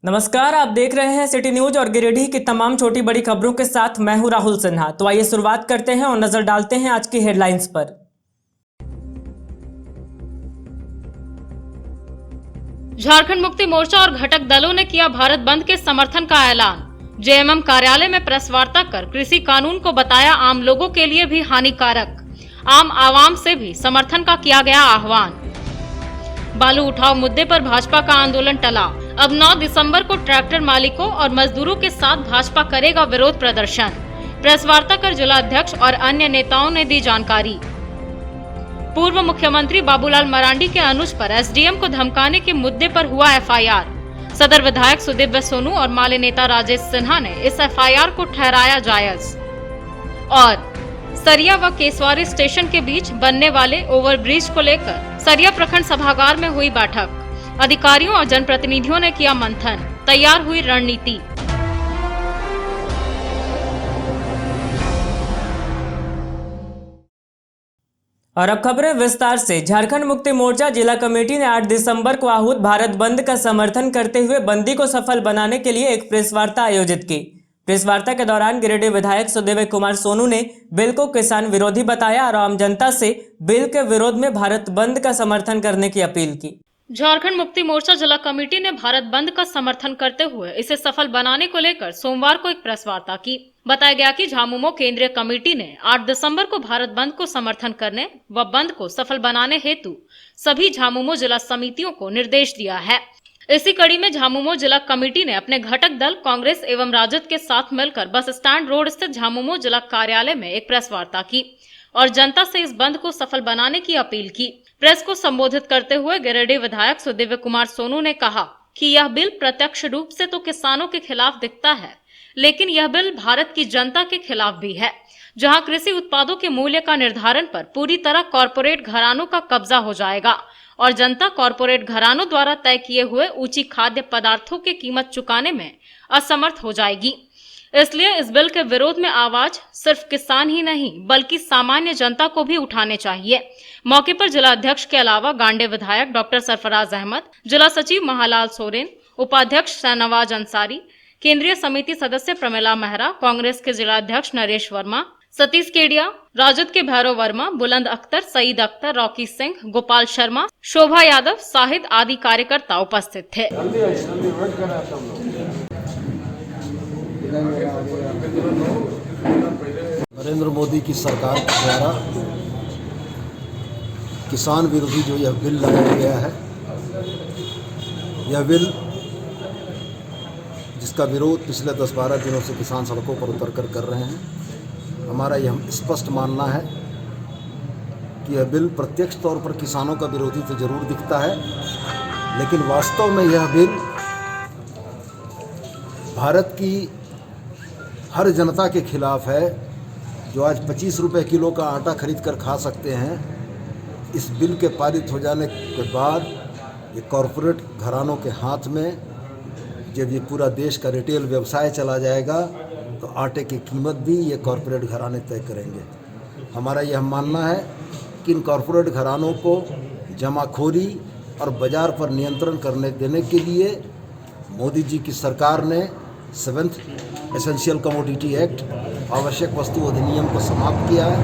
नमस्कार, आप देख रहे हैं सिटी न्यूज और गिरिडीह की तमाम छोटी बड़ी खबरों के साथ मैं हूं राहुल सिन्हा। तो आइए शुरुआत करते हैं और नजर डालते हैं आज की हेडलाइंस पर। झारखंड मुक्ति मोर्चा और घटक दलों ने किया भारत बंद के समर्थन का ऐलान। जेएमएम कार्यालय में प्रेस वार्ता कर कृषि कानून को बताया आम लोगों के लिए भी हानिकारक। आम आवाम से भी समर्थन का किया गया आह्वान। बालू उठाव मुद्दे पर भाजपा का आंदोलन टला। अब 9 दिसंबर को ट्रैक्टर मालिकों और मजदूरों के साथ भाजपा करेगा विरोध प्रदर्शन। प्रेस वार्ता कर जिला अध्यक्ष और अन्य नेताओं ने दी जानकारी। पूर्व मुख्यमंत्री बाबूलाल मरांडी के अनुज पर एसडीएम को धमकाने के मुद्दे पर हुआ एफआईआर। सदर विधायक सुदिव्य सोनू और माले नेता राजेश सिन्हा ने इस एफआईआर को ठहराया जायज। और सरिया व केसवारी स्टेशन के बीच बनने वाले ओवरब्रिज को लेकर सरिया प्रखंड सभागार में हुई बैठक। अधिकारियों और जनप्रतिनिधियों ने किया मंथन, तैयार हुई रणनीति। और अब खबरें विस्तार से। झारखंड मुक्ति मोर्चा जिला कमेटी ने 8 दिसंबर को आहूत भारत बंद का समर्थन करते हुए बंदी को सफल बनाने के लिए एक प्रेस वार्ता आयोजित की। प्रेस वार्ता के दौरान गिरिडीह विधायक सुदिव्य कुमार सोनू ने बिल को किसान विरोधी बताया और आम जनता से बिल के विरोध में भारत बंद का समर्थन करने की अपील की। झारखंड मुक्ति मोर्चा जिला कमेटी ने भारत बंद का समर्थन करते हुए इसे सफल बनाने को लेकर सोमवार को एक प्रेस वार्ता की। बताया गया कि झामुमो केंद्रीय कमेटी ने 8 दिसंबर को भारत बंद को समर्थन करने व बंद को सफल बनाने हेतु सभी झामुमो जिला समितियों को निर्देश दिया है। इसी कड़ी में झामुमो जिला कमेटी ने अपने घटक दल कांग्रेस एवं राजद के साथ मिलकर बस स्टैंड रोड स्थित झामुमो जिला कार्यालय में एक प्रेस वार्ता की और जनता से इस बंद को सफल बनाने की अपील की। प्रेस को संबोधित करते हुए गिरिडीह विधायक सुदिव्य कुमार सोनू ने कहा कि यह बिल प्रत्यक्ष रूप से तो किसानों के खिलाफ दिखता है, लेकिन यह बिल भारत की जनता के खिलाफ भी है, जहां कृषि उत्पादों के मूल्य का निर्धारण पर पूरी तरह कॉरपोरेट घरानों का कब्जा हो जाएगा और जनता कॉरपोरेट घरानों द्वारा तय किए हुए ऊंची खाद्य पदार्थों की कीमत चुकाने में असमर्थ हो जाएगी। इसलिए इस बिल के विरोध में आवाज सिर्फ किसान ही नहीं बल्कि सामान्य जनता को भी उठाने चाहिए। मौके पर जिला अध्यक्ष के अलावा गांडे विधायक डॉक्टर सरफराज अहमद, जिला सचिव महालाल सोरेन, उपाध्यक्ष शाहनवाज अंसारी, केंद्रीय समिति सदस्य प्रमिला मेहरा, कांग्रेस के जिला अध्यक्ष नरेश वर्मा, सतीश केडिया, राजद के भैरव वर्मा, बुलंद अख्तर, सईद अख्तर, रॉकी सिंह, गोपाल शर्मा, शोभा यादव, साहिद आदि कार्यकर्ता उपस्थित थे। नरेंद्र मोदी की सरकार के द्वारा किसान विरोधी जो यह बिल लाया गया है, यह बिल जिसका विरोध पिछले 10-12 दिनों से किसान सड़कों पर उतरकर कर रहे हैं, हमारा यह स्पष्ट मानना है कि यह बिल प्रत्यक्ष तौर पर किसानों का विरोधी तो जरूर दिखता है, लेकिन वास्तव में यह बिल भारत की हर जनता के खिलाफ है, जो आज 25 रुपये किलो का आटा खरीद कर खा सकते हैं। इस बिल के पारित हो जाने के बाद ये कॉरपोरेट घरानों के हाथ में जब ये पूरा देश का रिटेल व्यवसाय चला जाएगा तो आटे की कीमत भी ये कॉरपोरेट घराने तय करेंगे। हमारा यह मानना है कि इन कॉरपोरेट घरानों को जमाखोरी और बाज़ार पर नियंत्रण करने देने के लिए मोदी जी की सरकार ने 7th एसेंशियल कमोडिटी एक्ट, आवश्यक वस्तु अधिनियम को समाप्त किया है।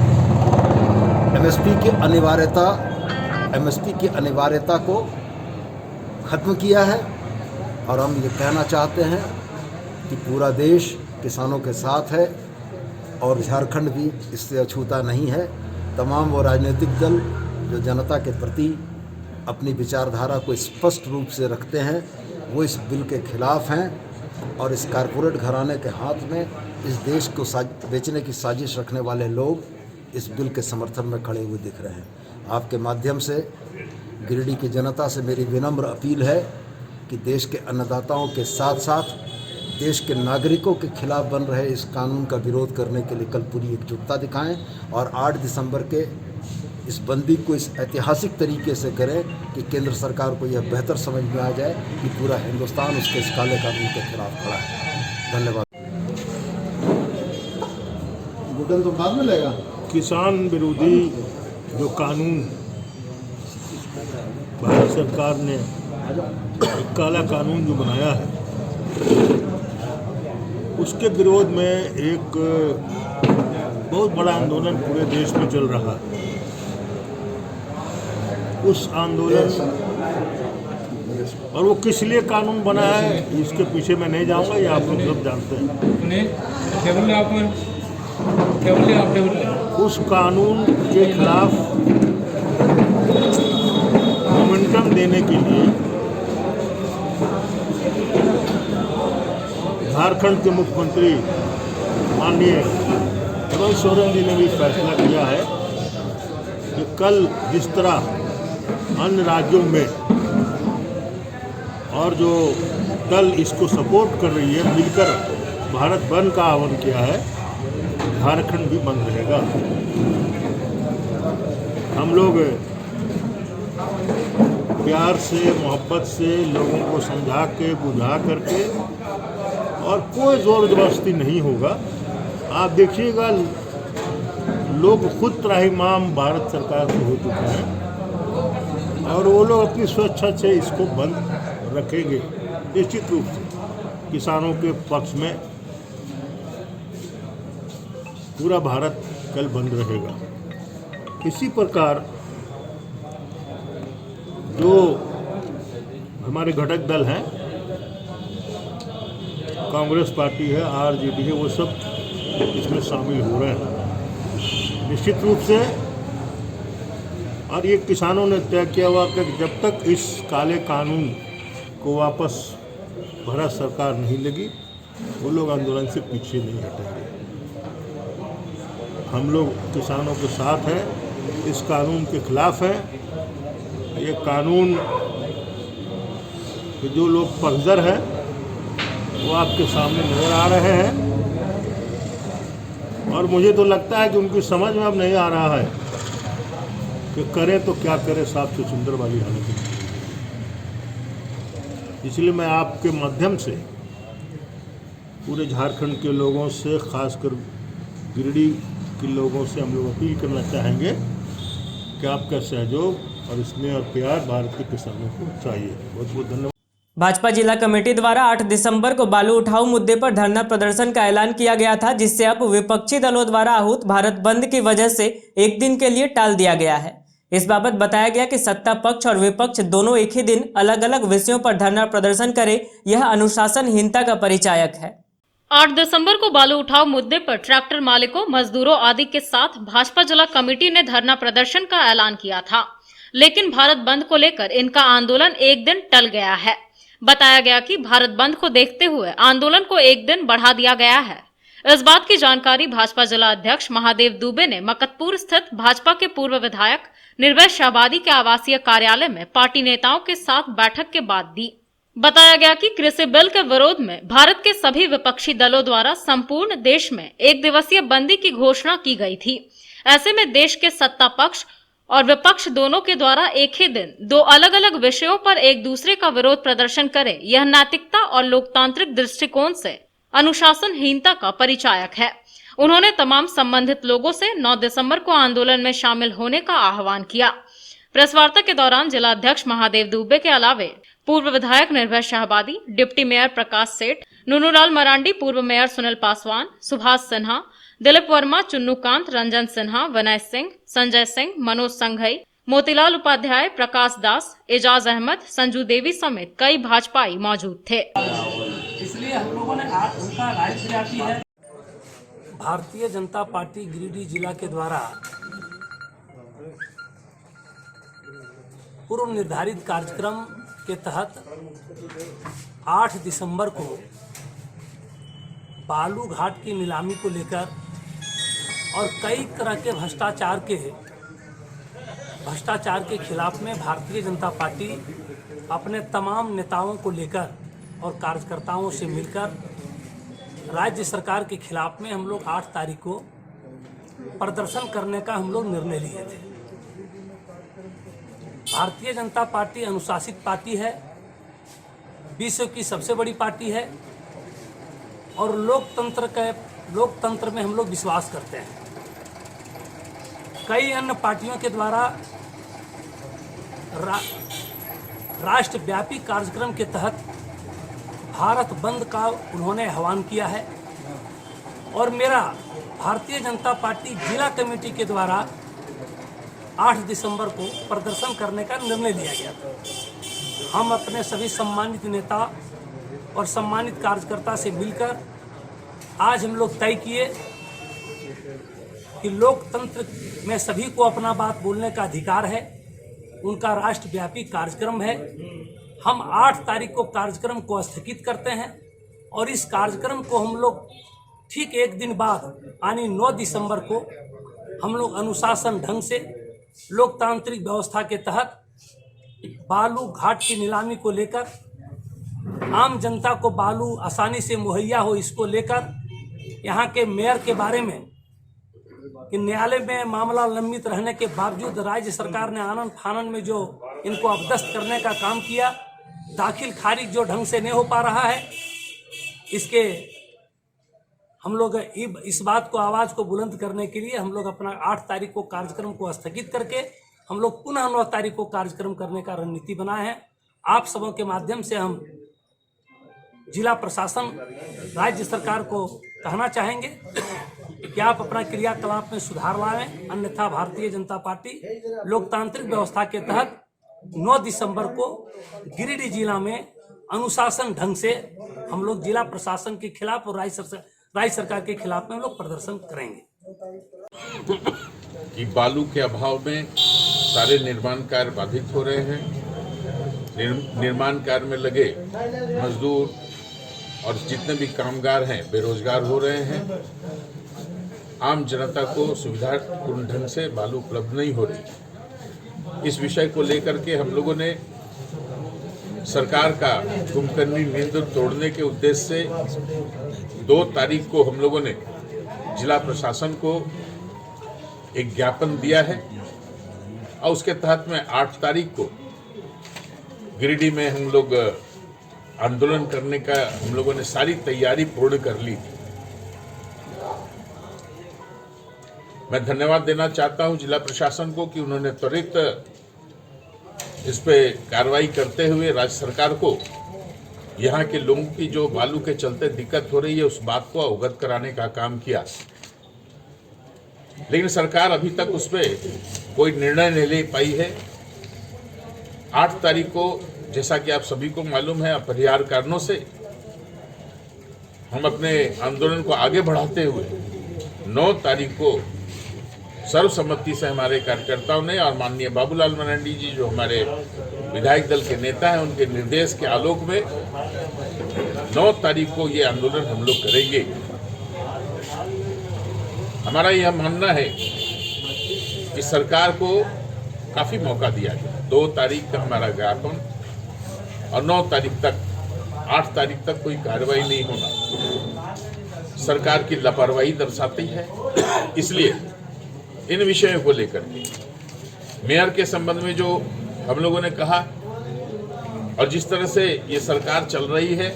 एमएसपी की अनिवार्यता को ख़त्म किया है और हम ये कहना चाहते हैं कि पूरा देश किसानों के साथ है और झारखंड भी इससे अछूता नहीं है। तमाम वो राजनीतिक दल जो जनता के प्रति अपनी विचारधारा को स्पष्ट रूप से रखते हैं, वो इस बिल के खिलाफ हैं और इस कारपोरेट घराने के हाथ में इस देश को बेचने की साजिश रखने वाले लोग इस बिल के समर्थन में खड़े हुए दिख रहे हैं। आपके माध्यम से गिरिडीह की जनता से मेरी विनम्र अपील है कि देश के अन्नदाताओं के साथ साथ देश के नागरिकों के खिलाफ बन रहे इस कानून का विरोध करने के लिए कल पूरी एकजुटता दिखाएं और 8 दिसंबर के इस बंदी को इस ऐतिहासिक तरीके से करें कि केंद्र सरकार को यह बेहतर समझ में आ जाए कि पूरा हिंदुस्तान उसके इस काले कानून के खिलाफ खड़ा है। धन्यवाद। बटन तो बाद में लेगा। किसान विरोधी जो कानून भारत सरकार ने काला कानून जो बनाया है, उसके विरोध में एक बहुत बड़ा आंदोलन पूरे देश में चल रहा है। उस आंदोलन और वो किस लिए कानून बना है इसके पीछे मैं नहीं जाऊंगा, ये आप लोग सब जानते हैं। उस कानून के खिलाफ मोमेंटम देने के लिए झारखंड के मुख्यमंत्री माननीय हेमंत सोरेन जी ने भी फैसला किया है कि कल जिस तरह अन्य राज्यों में और जो दल इसको सपोर्ट कर रही है मिलकर भारत बंद का आह्वान किया है, झारखंड भी बंद रहेगा। हम लोग प्यार से मोहब्बत से लोगों को समझा के बुझा करके और कोई जोर जबरदस्ती नहीं होगा। आप देखिएगा लोग खुद त्राहिमाम भारत सरकार से हो चुके हैं और वो लोग अपनी स्वेच्छा से इसको बंद रखेंगे। निश्चित रूप से किसानों के पक्ष में पूरा भारत कल बंद रहेगा। इसी प्रकार जो हमारे घटक दल हैं, कांग्रेस पार्टी है, आरजेडी है, वो सब इसमें शामिल हो रहे हैं निश्चित रूप से। और ये किसानों ने तय किया हुआ कि जब तक इस काले कानून को वापस भारत सरकार नहीं लेगी वो लोग आंदोलन से पीछे नहीं हटेंगे। हम लोग किसानों के साथ हैं, इस कानून के खिलाफ हैं। ये कानून के जो लोग पक्षधर हैं वो आपके सामने नजर आ रहे हैं और मुझे तो लगता है कि उनकी समझ में अब नहीं आ रहा है कि करें तो क्या करें, साफ से सुंदर वाली हालत है। इसलिए मैं आपके माध्यम से पूरे झारखंड के लोगों से, खासकर गिरिडीह के लोगों से हम लोग अपील करना चाहेंगे कि आपका सहयोग और स्नेह और प्यार भारत के किसानों को चाहिए। बहुत बहुत धन्यवाद। भाजपा जिला कमेटी द्वारा 8 दिसंबर को बालू उठाऊ मुद्दे पर धरना प्रदर्शन का ऐलान किया गया था, जिससे अब विपक्षी दलों द्वारा आहूत भारत बंद की वजह से एक दिन के लिए टाल दिया गया है। इस बाबत बताया गया कि सत्ता पक्ष और विपक्ष दोनों एक ही दिन अलग अलग विषयों पर धरना प्रदर्शन करे, यह अनुशासनहीनता का परिचायक है। 8 दिसंबर को बालू उठाव मुद्दे पर ट्रैक्टर मालिकों, मजदूरों आदि के साथ भाजपा जिला कमेटी ने धरना प्रदर्शन का ऐलान किया था, लेकिन भारत बंद को लेकर इनका आंदोलन एक दिन टल गया है। बताया गया कि भारत बंद को देखते हुए आंदोलन को एक दिन बढ़ा दिया गया है। इस बात की जानकारी भाजपा जिला अध्यक्ष महादेव दुबे ने मकतपुर स्थित भाजपा के पूर्व विधायक निर्भय शाहबादी के आवासीय कार्यालय में पार्टी नेताओं के साथ बैठक के बाद दी। बताया गया कि कृषि बिल के विरोध में भारत के सभी विपक्षी दलों द्वारा संपूर्ण देश में एक दिवसीय बंदी की घोषणा की गई थी। ऐसे में देश के सत्ता पक्ष और विपक्ष दोनों के द्वारा एक ही दिन दो अलग अलग विषयों पर एक दूसरे का विरोध प्रदर्शन करे, यह नैतिकता और लोकतांत्रिक दृष्टिकोण से अनुशासनहीनता का परिचायक है। उन्होंने तमाम संबंधित लोगों से 9 दिसंबर को आंदोलन में शामिल होने का आह्वान किया। प्रेस वार्ता के दौरान जिला अध्यक्ष महादेव दुबे के अलावे पूर्व विधायक निर्भय शाहबादी, डिप्टी मेयर प्रकाश सेठ, नुनूलाल मरांडी, पूर्व मेयर सुनील पासवान, सुभाष सिन्हा, दिलीप वर्मा, चुन्नूकांत, रंजन सिन्हा, विनय सिंह, संजय सिंह, मनोज संघई, मोतीलाल उपाध्याय, प्रकाश दास, एजाज अहमद, संजू देवी समेत कई भाजपाई मौजूद थे। इसलिए हम लोगों ने आज उनका राजव्यापी है। भारतीय जनता पार्टी गिरिडीह जिला के द्वारा पूर्व निर्धारित कार्यक्रम के तहत 8 दिसंबर को बालू घाट की नीलामी को लेकर और कई तरह के भ्रष्टाचार के खिलाफ में भारतीय जनता पार्टी अपने तमाम नेताओं को लेकर और कार्यकर्ताओं से मिलकर राज्य सरकार के खिलाफ में हम लोग 8 तारीख को प्रदर्शन करने का हम लोग निर्णय लिए थे। भारतीय जनता पार्टी अनुशासित पार्टी है, विश्व की सबसे बड़ी पार्टी है और लोकतंत्र में हम लोग विश्वास करते हैं। कई अन्य पार्टियों के द्वारा राष्ट्रव्यापी कार्यक्रम के तहत भारत बंद का उन्होंने आह्वान किया है और मेरा भारतीय जनता पार्टी जिला कमेटी के द्वारा 8 दिसंबर को प्रदर्शन करने का निर्णय लिया गया था। हम अपने सभी सम्मानित नेता और सम्मानित कार्यकर्ता से मिलकर आज हम लोग तय किए कि लोकतंत्र में सभी को अपना बात बोलने का अधिकार है, उनका राष्ट्रव्यापी कार्यक्रम है। हम 8 तारीख को कार्यक्रम को स्थगित करते हैं और इस कार्यक्रम को हम लोग ठीक एक दिन बाद यानी 9 दिसंबर को हम लोग अनुशासन ढंग से लोकतांत्रिक व्यवस्था के तहत बालू घाट की नीलामी को लेकर आम जनता को बालू आसानी से मुहैया हो, इसको लेकर यहाँ के मेयर के बारे में कि न्यायालय में मामला लंबित रहने के बावजूद राज्य सरकार ने आनन फानन में जो इनको अपदस्थ करने का काम किया, दाखिल खारिज जो ढंग से नहीं हो पा रहा है, इसके हम लोग इस बात को आवाज़ को बुलंद करने के लिए हम लोग अपना 8 तारीख को कार्यक्रम को स्थगित करके हम लोग पुनः 9 तारीख को कार्यक्रम करने का रणनीति बनाए हैं। आप सबों के माध्यम से हम जिला प्रशासन राज्य सरकार को कहना चाहेंगे कि आप अपना क्रियाकलाप में सुधार लाएं, अन्यथा भारतीय जनता पार्टी लोकतांत्रिक व्यवस्था के तहत 9 दिसंबर को गिरिडीह जिला में अनुशासन ढंग से हम लोग जिला प्रशासन के खिलाफ और राज्य सरकार के खिलाफ में हम लोग प्रदर्शन करेंगे। कि बालू के अभाव में सारे निर्माण कार्य बाधित हो रहे हैं। निर्माण कार्य में लगे मजदूर और जितने भी कामगार हैं बेरोजगार हो रहे हैं। आम जनता को सुविधापूर्ण ढंग से बालू उपलब्ध नहीं हो रही। इस विषय को लेकर के हम लोगों ने सरकार का कुंभकर्णी नींद तोड़ने के उद्देश्य से 2 तारीख को हम लोगों ने जिला प्रशासन को एक ज्ञापन दिया है और उसके तहत में 8 तारीख को गिरिडीह में हम लोग आंदोलन करने का हम लोगों ने सारी तैयारी पूर्ण कर ली थी। मैं धन्यवाद देना चाहता हूं जिला प्रशासन को कि उन्होंने त्वरित इस पे कार्रवाई करते हुए राज्य सरकार को यहाँ के लोगों की जो बालू के चलते दिक्कत हो रही है उस बात को अवगत कराने का काम किया, लेकिन सरकार अभी तक उस पर कोई निर्णय नहीं ले पाई है। 8 तारीख को जैसा कि आप सभी को मालूम है अपरिहार्य कारणों से हम अपने आंदोलन को आगे बढ़ाते हुए 9 तारीख को सर्वसम्मति से हमारे कार्यकर्ताओं ने और माननीय बाबूलाल मरांडी जी जो हमारे विधायक दल के नेता हैं उनके निर्देश के आलोक में 9 तारीख को ये आंदोलन हम लोग करेंगे। हमारा यह मानना है कि सरकार को काफ़ी मौका दिया गया। 2 तारीख का हमारा ज्ञापन और 9 तारीख तक 8 तारीख तक कोई कार्रवाई नहीं होना सरकार की लापरवाही दर्शाती है। इसलिए इन विषयों को लेकर मेयर के संबंध में जो हम लोगों ने कहा और जिस तरह से ये सरकार चल रही है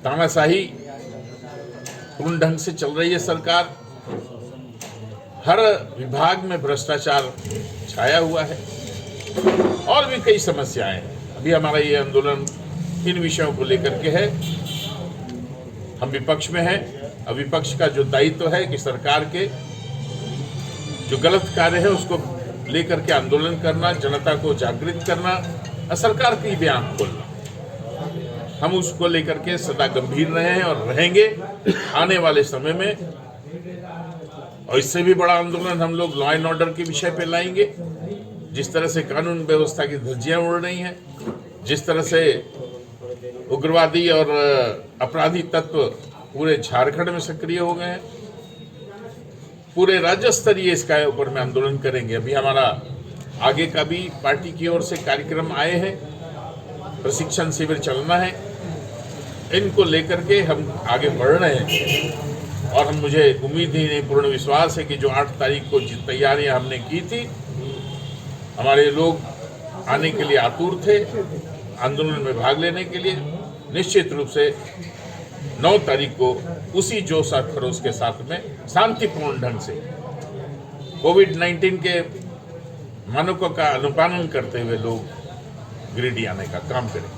तानाशाही पूर्ण ढंग से चल रही है सरकार, हर विभाग में भ्रष्टाचार छाया हुआ है और भी कई समस्याएं हैं। अभी हमारा ये आंदोलन इन विषयों को लेकर के है। हम विपक्ष में हैं और विपक्ष का जो दायित्व है कि सरकार के जो गलत कार्य है उसको लेकर के आंदोलन करना, जनता को जागृत करना और सरकार की भी आंख खोलना। हम उसको लेकर के सदा गंभीर रहे हैं और रहेंगे आने वाले समय में। और इससे भी बड़ा आंदोलन हम लोग लॉ एंड ऑर्डर के विषय पे लाएंगे। जिस तरह से कानून व्यवस्था की धज्जियां उड़ रही हैं, जिस तरह से उग्रवादी और अपराधी तत्व पूरे झारखंड में सक्रिय हो गए हैं, पूरे राज्य स्तरीय इसका ऊपर में आंदोलन करेंगे। अभी हमारा आगे का भी पार्टी की ओर से कार्यक्रम आए हैं, प्रशिक्षण शिविर चलना है। इनको लेकर के हम आगे बढ़ रहे हैं और मुझे उम्मीद ही नहीं पूर्ण विश्वास है कि जो 8 तारीख को जिन तैयारियां हमने की थी, हमारे लोग आने के लिए आतुर थे आंदोलन में भाग लेने के लिए। निश्चित रूप से 9 तारीख को उसी जोश और खरोश के साथ में शांतिपूर्ण ढंग से कोविड-19 के मानकों का अनुपालन करते हुए लोग गिरिडीह आने का काम करेंगे।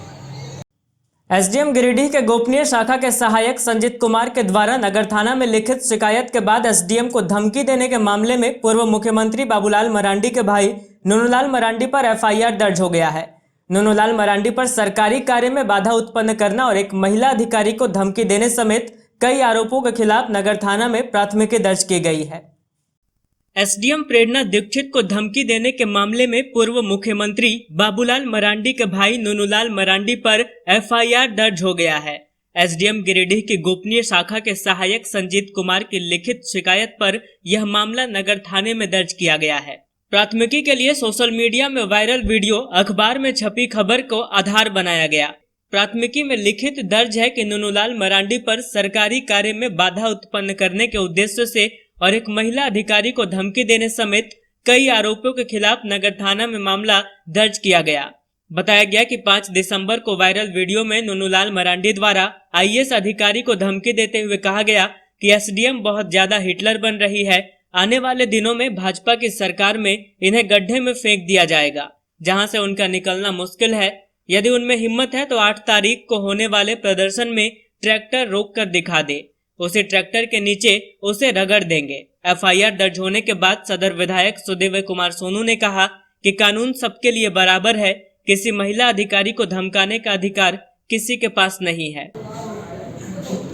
एसडीएम गिरिडीह के गोपनीय शाखा के सहायक संजीत कुमार के द्वारा नगर थाना में लिखित शिकायत के बाद एसडीएम को धमकी देने के मामले में पूर्व मुख्यमंत्री बाबूलाल मरांडी के भाई नूनूलाल मरांडी पर एफआईआर दर्ज हो गया है। नूनूलाल मरांडी पर सरकारी कार्य में बाधा उत्पन्न करना और एक महिला अधिकारी को धमकी देने समेत कई आरोपों के खिलाफ नगर थाना में प्राथमिकी दर्ज की गई है। एसडीएम प्रेरणा दीक्षित को धमकी देने के मामले में पूर्व मुख्यमंत्री बाबूलाल मरांडी के भाई नूनूलाल मरांडी पर एफआईआर दर्ज हो गया है। एसडीएम गिरिडीह की गोपनीय शाखा के सहायक संजीत कुमार की लिखित शिकायत पर यह मामला नगर थाने में दर्ज किया गया है। प्राथमिकी के लिए सोशल मीडिया में वायरल वीडियो, अखबार में छपी खबर को आधार बनाया गया। प्राथमिकी में लिखित दर्ज है कि नूनूलाल मरांडी पर सरकारी कार्य में बाधा उत्पन्न करने के उद्देश्य से और एक महिला अधिकारी को धमकी देने समेत कई आरोपों के खिलाफ नगर थाना में मामला दर्ज किया गया। बताया गया कि 5 दिसंबर को वायरल वीडियो में नूनूलाल मरांडी द्वारा आईएएस अधिकारी को धमकी देते हुए कहा गया कि एसडीएम बहुत ज्यादा हिटलर बन रही है, आने वाले दिनों में भाजपा की सरकार में इन्हें गड्ढे में फेंक दिया जाएगा, जहां से उनका निकलना मुश्किल है। यदि उनमें हिम्मत है तो 8 तारीख को होने वाले प्रदर्शन में ट्रैक्टर रोक कर दिखा दे, उसे ट्रैक्टर के नीचे उसे रगड़ देंगे। एफआईआर दर्ज होने के बाद सदर विधायक सुदेव कुमार सोनू ने कहा कि कानून सबके लिए बराबर है, किसी महिला अधिकारी को धमकाने का अधिकार किसी के पास नहीं है।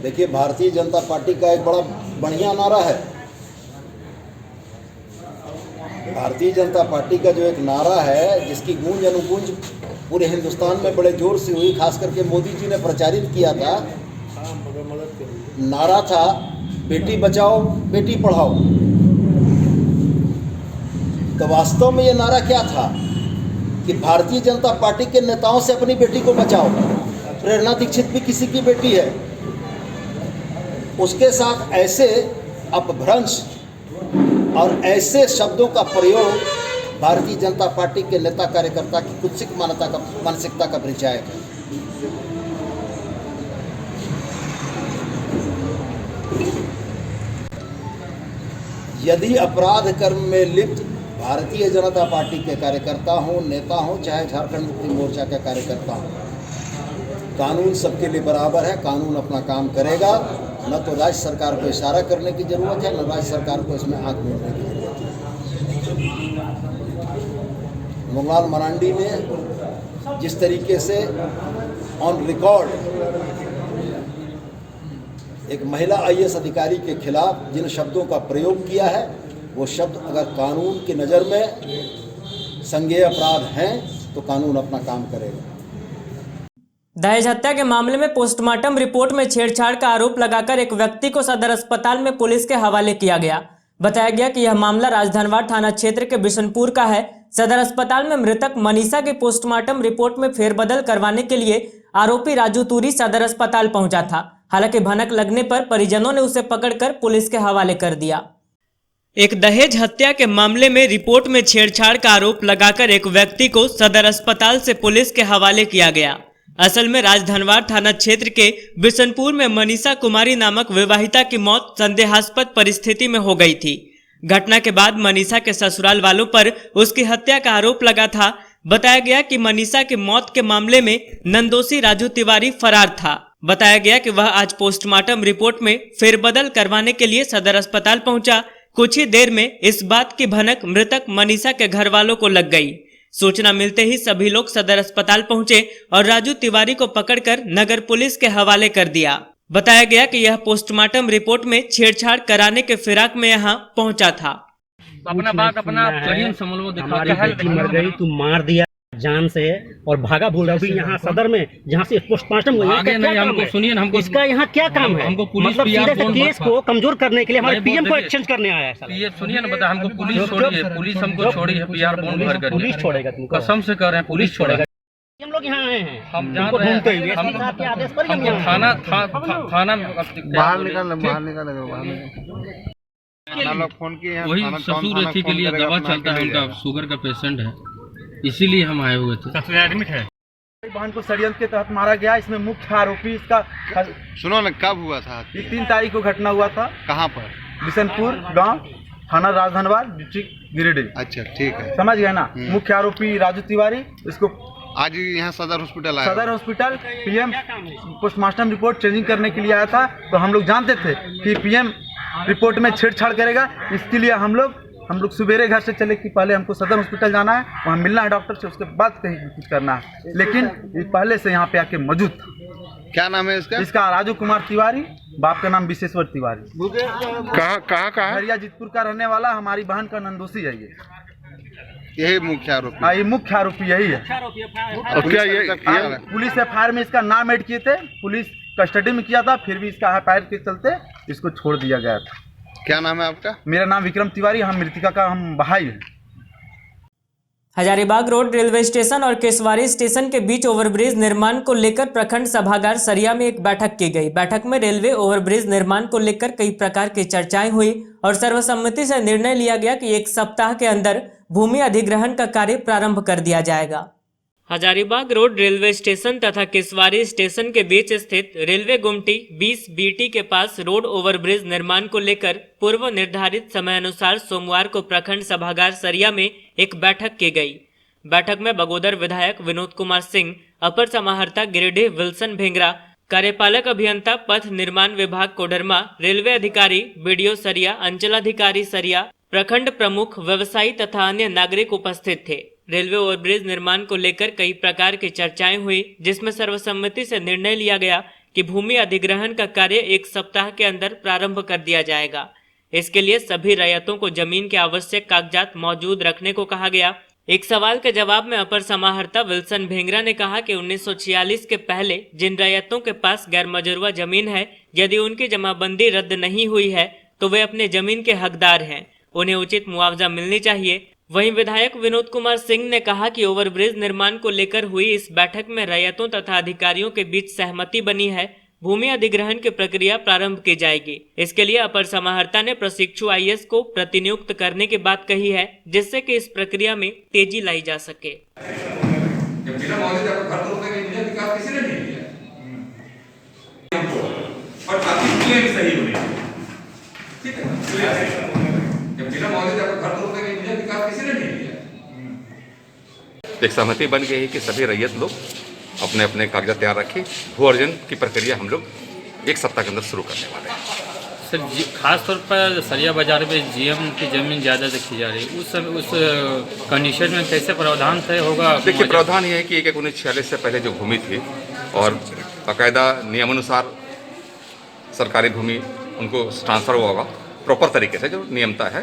देखिए, भारतीय जनता पार्टी का एक बड़ा बढ़िया नारा है। भारतीय जनता पार्टी का जो एक नारा है, जिसकी गूंज अनुगूंज पूरे हिंदुस्तान में बड़े जोर से हुई, खास करके मोदी जी ने प्रचारित किया था, नारा था बेटी बचाओ बेटी पढ़ाओ। तो वास्तव में ये नारा क्या था कि भारतीय जनता पार्टी के नेताओं से अपनी बेटी को बचाओ। प्रेरणा दीक्षित भी किसी की बेटी है, उसके साथ ऐसे अपभ्रंश और ऐसे शब्दों का प्रयोग भारतीय जनता पार्टी के नेता कार्यकर्ता की कुत्सित मानसिकता का परिचायक है। यदि अपराध कर्म में लिप्त भारतीय जनता पार्टी के कार्यकर्ता हों, नेता हों, चाहे झारखंड मुक्ति मोर्चा के कार्यकर्ता हों, कानून सबके लिए बराबर है। कानून अपना काम करेगा। न तो राज्य सरकार को इशारा करने की जरूरत है, न राज्य सरकार को इसमें आंख मूंदने की जरूरत है। नूनूलाल मरांडी ने जिस तरीके से ऑन रिकॉर्ड एक महिला आईएएस अधिकारी के खिलाफ जिन शब्दों का प्रयोग किया है, वो शब्द अगर कानून की नज़र में संज्ञेय अपराध हैं तो कानून अपना काम करेगा। दहेज हत्या के मामले में पोस्टमार्टम रिपोर्ट में छेड़छाड़ का आरोप लगाकर एक व्यक्ति को सदर अस्पताल में पुलिस के हवाले किया गया। बताया गया कि यह मामला राजधनवार थाना क्षेत्र के बिशनपुर का है। सदर अस्पताल में मृतक मनीषा की पोस्टमार्टम रिपोर्ट में फेरबदल करवाने के लिए आरोपी राजू तूरी सदर अस्पताल पहुंचा था। हालांकि भनक लगने पर परिजनों ने उसे पकड़कर पुलिस के हवाले कर दिया। एक दहेज हत्या के मामले में रिपोर्ट में छेड़छाड़ का आरोप लगाकर एक व्यक्ति को सदर अस्पताल से पुलिस के हवाले किया गया। असल में राजधनवार थाना क्षेत्र के बिशनपुर में मनीषा कुमारी नामक विवाहिता की मौत संदेहास्पद परिस्थिति में हो गई थी। घटना के बाद मनीषा के ससुराल वालों पर उसकी हत्या का आरोप लगा था। बताया गया कि मनीषा की मौत के मामले में नंदोसी राजू तिवारी फरार था। बताया गया कि वह आज पोस्टमार्टम रिपोर्ट में फेरबदल करवाने के लिए सदर अस्पताल पहुंचा। कुछ ही देर में इस बात की भनक मृतक मनीषा के घर वालों को लग गई। सूचना मिलते ही सभी लोग सदर अस्पताल पहुंचे और राजू तिवारी को पकड़कर नगर पुलिस के हवाले कर दिया। बताया गया कि यह पोस्टमार्टम रिपोर्ट में छेड़छाड़ कराने के फिराक में यहां पहुंचा था। अपना बात अपना करीम समझो, हमारी बेटी मर गई, तू मार दिया जान से और भागा बोल रहा है यहाँ सदर में, जहाँ से पोस्टमार्टम हुआ। हमको सुनिए, हमको इसका यहाँ क्या काम है? हमको पुलिस मतलब केस को कमजोर करने के लिए हमारे पीएम को एक्सचेंज करने आया है। ये सुनिए ना, बता हमको पुलिस छोड़िए, पुलिस हमको छोड़ी है, पीआर बॉन्ड भर कर पुलिस छोड़ेगा तुमको, कसम से कह रहे हैं पुलिस छोड़ेगा। हम लोग यहाँ आए हैं, हम जान रहे हैं, हम आदेश पर थाना बाहर निकल वही ससुर अथी के लिए दवा चलता है, उनका शुगर का पेशेंट है, इसीलिए हम आए हुए थे। एडमिट है। बहन को षड्यंत्र के तहत मारा गया। इसमें मुख्य आरोपी इसका सुनो ना, कब हुआ था? 3 तारीख को घटना हुआ था। कहाँ पर? बिशनपुर गांव, थाना राजधनवार, डिस्ट्रिक्ट गिरिडीह। अच्छा, ठीक है, समझ गए ना। मुख्य आरोपी राजू तिवारी, इसको आज यहाँ सदर हॉस्पिटल आया। सदर hospital PM postmortem report changing करने के लिए आया था। तो हम लोग जानते थे कि पीएम रिपोर्ट में छेड़छाड़ करेगा, इसके लिए हम लोग सवेरे घर से चले कि पहले हमको सदर हॉस्पिटल जाना है, वहाँ मिलना है डॉक्टर से, उसके बाद कहीं कुछ करना है। लेकिन ये पहले से यहाँ पे आके मौजूद था। क्या नाम है इसका? इसका राजू कुमार तिवारी, बाप का नाम विशेश्वर तिवारी। कहाँ का है? हरिया जीतपुर का रहने वाला, हमारी बहन का नंदोसी है ये। यही मुख्य आरोपी? हाँ, ये मुख्य आरोपी यही है। और क्या ये पुलिस एफआईआर में इसका नाम ऐड किए थे, पुलिस कस्टडी में किया था, फिर भी इसका एफआईआर के चलते इसको छोड़ दिया गया था। क्या नाम है आपका? मेरा नाम विक्रम तिवारी, हम मृतिका का हम भाई हैं। हजारीबाग रोड रेलवे स्टेशन और केसवारी स्टेशन के बीच ओवरब्रिज निर्माण को लेकर प्रखंड सभागार सरिया में एक बैठक की गई। बैठक में रेलवे ओवरब्रिज निर्माण को लेकर कई प्रकार की चर्चाएं हुई और सर्वसम्मति से निर्णय लिया गया कि 1 सप्ताह के अंदर भूमि अधिग्रहण का कार्य प्रारंभ कर दिया जाएगा। हजारीबाग रोड रेलवे स्टेशन तथा केसवारी स्टेशन के बीच स्थित रेलवे गुमटी 20 बीटी के पास रोड ओवरब्रिज निर्माण को लेकर पूर्व निर्धारित समय अनुसार सोमवार को प्रखंड सभागार सरिया में एक बैठक की गई। बैठक में बगोदर विधायक विनोद कुमार सिंह, अपर समाहर्ता गिरिडीह विल्सन भेंगरा, कार्यपालक अभियंता पथ निर्माण विभाग कोडरमा, रेलवे अधिकारी बीडीओ सरिया, अंचलाधिकारी सरिया, प्रखंड प्रमुख, व्यवसायी तथा अन्य नागरिक उपस्थित थे। रेलवे ओवरब्रिज निर्माण को लेकर कई प्रकार की चर्चाएं हुई, जिसमें सर्वसम्मति से निर्णय लिया गया कि भूमि अधिग्रहण का कार्य 1 सप्ताह के अंदर प्रारंभ कर दिया जाएगा। इसके लिए सभी रैयतों को जमीन के आवश्यक कागजात मौजूद रखने को कहा गया। एक सवाल के जवाब में अपर समाहर्ता विल्सन भेंगरा ने कहा कि 1946 के पहले जिन रैयतों के पास गैर मजरूआ जमीन है, यदि उनकी जमाबंदी रद्द नहीं हुई है तो वे अपने जमीन के हकदार हैं, उन्हें उचित मुआवजा मिलनी चाहिए। वहीं विधायक विनोद कुमार सिंह ने कहा कि ओवरब्रिज निर्माण को लेकर हुई इस बैठक में रैयतों तथा अधिकारियों के बीच सहमति बनी है। भूमि अधिग्रहण की प्रक्रिया प्रारंभ की जाएगी। इसके लिए अपर समाहर्ता ने प्रशिक्षु आईएएस को प्रतिनियुक्त करने की बात कही है, जिससे कि इस प्रक्रिया में तेजी लाई जा सके। एक सहमति बन गई है कि सभी रैयत लोग अपने अपने कागजात तैयार रखें। भू अर्जन की प्रक्रिया हम लोग 1 सप्ताह के अंदर शुरू करने वाले हैं। सर, खास तौर पर सरिया बाजार में जीएम की जमीन ज़्यादा देखी जा रही है, उस कंडीशन में कैसे प्रावधान तय होगा? देखिए, प्रावधान ये है कि 1946 से पहले जो भूमि थी और बाकायदा नियमानुसार सरकारी भूमि उनको ट्रांसफर हुआ होगा प्रॉपर तरीके से, जो नियमता है,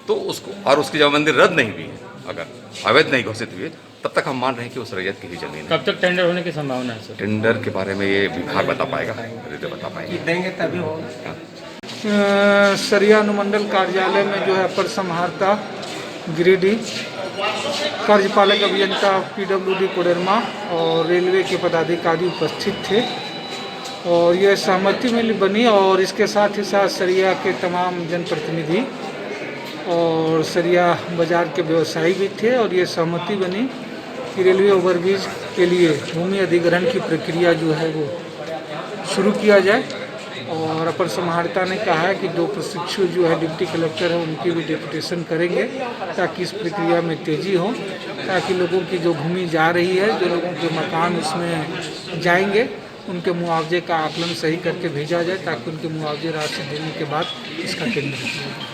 तो उसको और उसकी जमाबंदी रद्द नहीं हुई है, अगर अवैध नहीं घोषित हुई है, तब तक हम मान रहे हैं कि उस रैयत की ही जमीन है। कब तक टेंडर होने की संभावना है सर? टेंडर के बारे में ये विभाग बता पाएगा, बता पाएंगे। देंगे तभी होगा। सरिया अनुमंडल कार्यालय में जो है अपर समाहर्ता गिरिडीह, कार्यपालक अभियंता पीडब्ल्यूडी कोडरमा और रेलवे के पदाधिकारी उपस्थित थे और यह सहमति में बनी और इसके साथ ही साथ सरिया के तमाम जनप्रतिनिधि और सरिया बाजार के व्यवसायी भी थे और ये सहमति बनी कि रेलवे ओवरब्रिज के लिए भूमि अधिग्रहण की प्रक्रिया जो है वो शुरू किया जाए। और अपर समाहर्ता ने कहा है कि 2 प्रशिक्षु जो है डिप्टी कलेक्टर है उनकी भी डेपुटेशन करेंगे ताकि इस प्रक्रिया में तेज़ी हो, ताकि लोगों की जो भूमि जा रही है, जो लोगों के मकान उसमें जाएंगे, उनके मुआवजे का आकलन सही करके भेजा जाए ताकि उनके मुआवजे राशि देने के बाद इसका टेंडर किया जाए।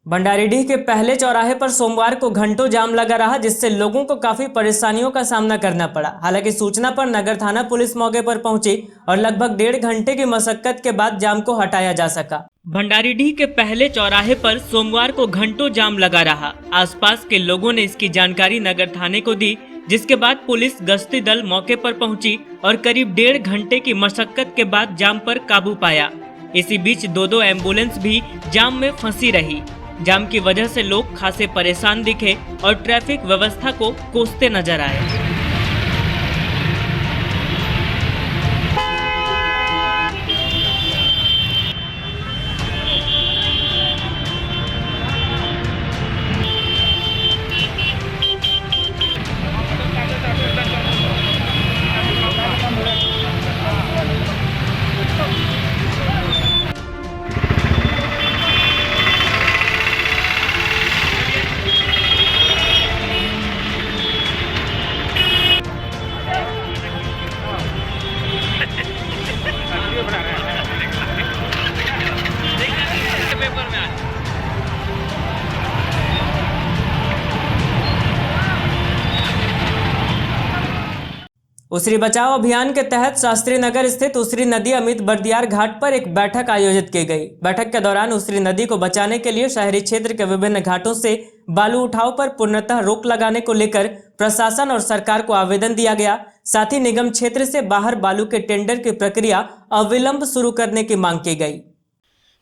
भंडारीडीह के पहले चौराहे पर सोमवार को घंटों जाम लगा रहा, जिससे लोगों को काफी परेशानियों का सामना करना पड़ा। हालांकि सूचना पर नगर थाना पुलिस मौके पर पहुंची और लगभग 1.5 घंटे की मशक्कत के बाद जाम को हटाया जा सका। भंडारीडीह के पहले चौराहे पर सोमवार को घंटों जाम लगा रहा। आसपास के लोगों ने इसकी जानकारी नगर थाने को दी, जिसके बाद पुलिस गश्ती दल मौके पर पहुंची और करीब 1.5 घंटे की मशक्कत के बाद जाम पर काबू पाया। इसी बीच 2 एम्बुलेंस भी जाम में फंसी रही। जाम की वजह से लोग खासे परेशान दिखे और ट्रैफिक व्यवस्था को कोसते नजर आए। उसरी बचाओ अभियान के तहत शास्त्री नगर स्थित उसरी नदी अमित बर्दियार घाट पर एक बैठक आयोजित की गई। बैठक के दौरान उसरी नदी को बचाने के लिए शहरी क्षेत्र के विभिन्न घाटों से बालू उठाव पर पूर्णतः रोक लगाने को लेकर प्रशासन और सरकार को आवेदन दिया गया। साथ ही निगम क्षेत्र से बाहर बालू के टेंडर की प्रक्रिया अविलंब शुरू करने की मांग की गई।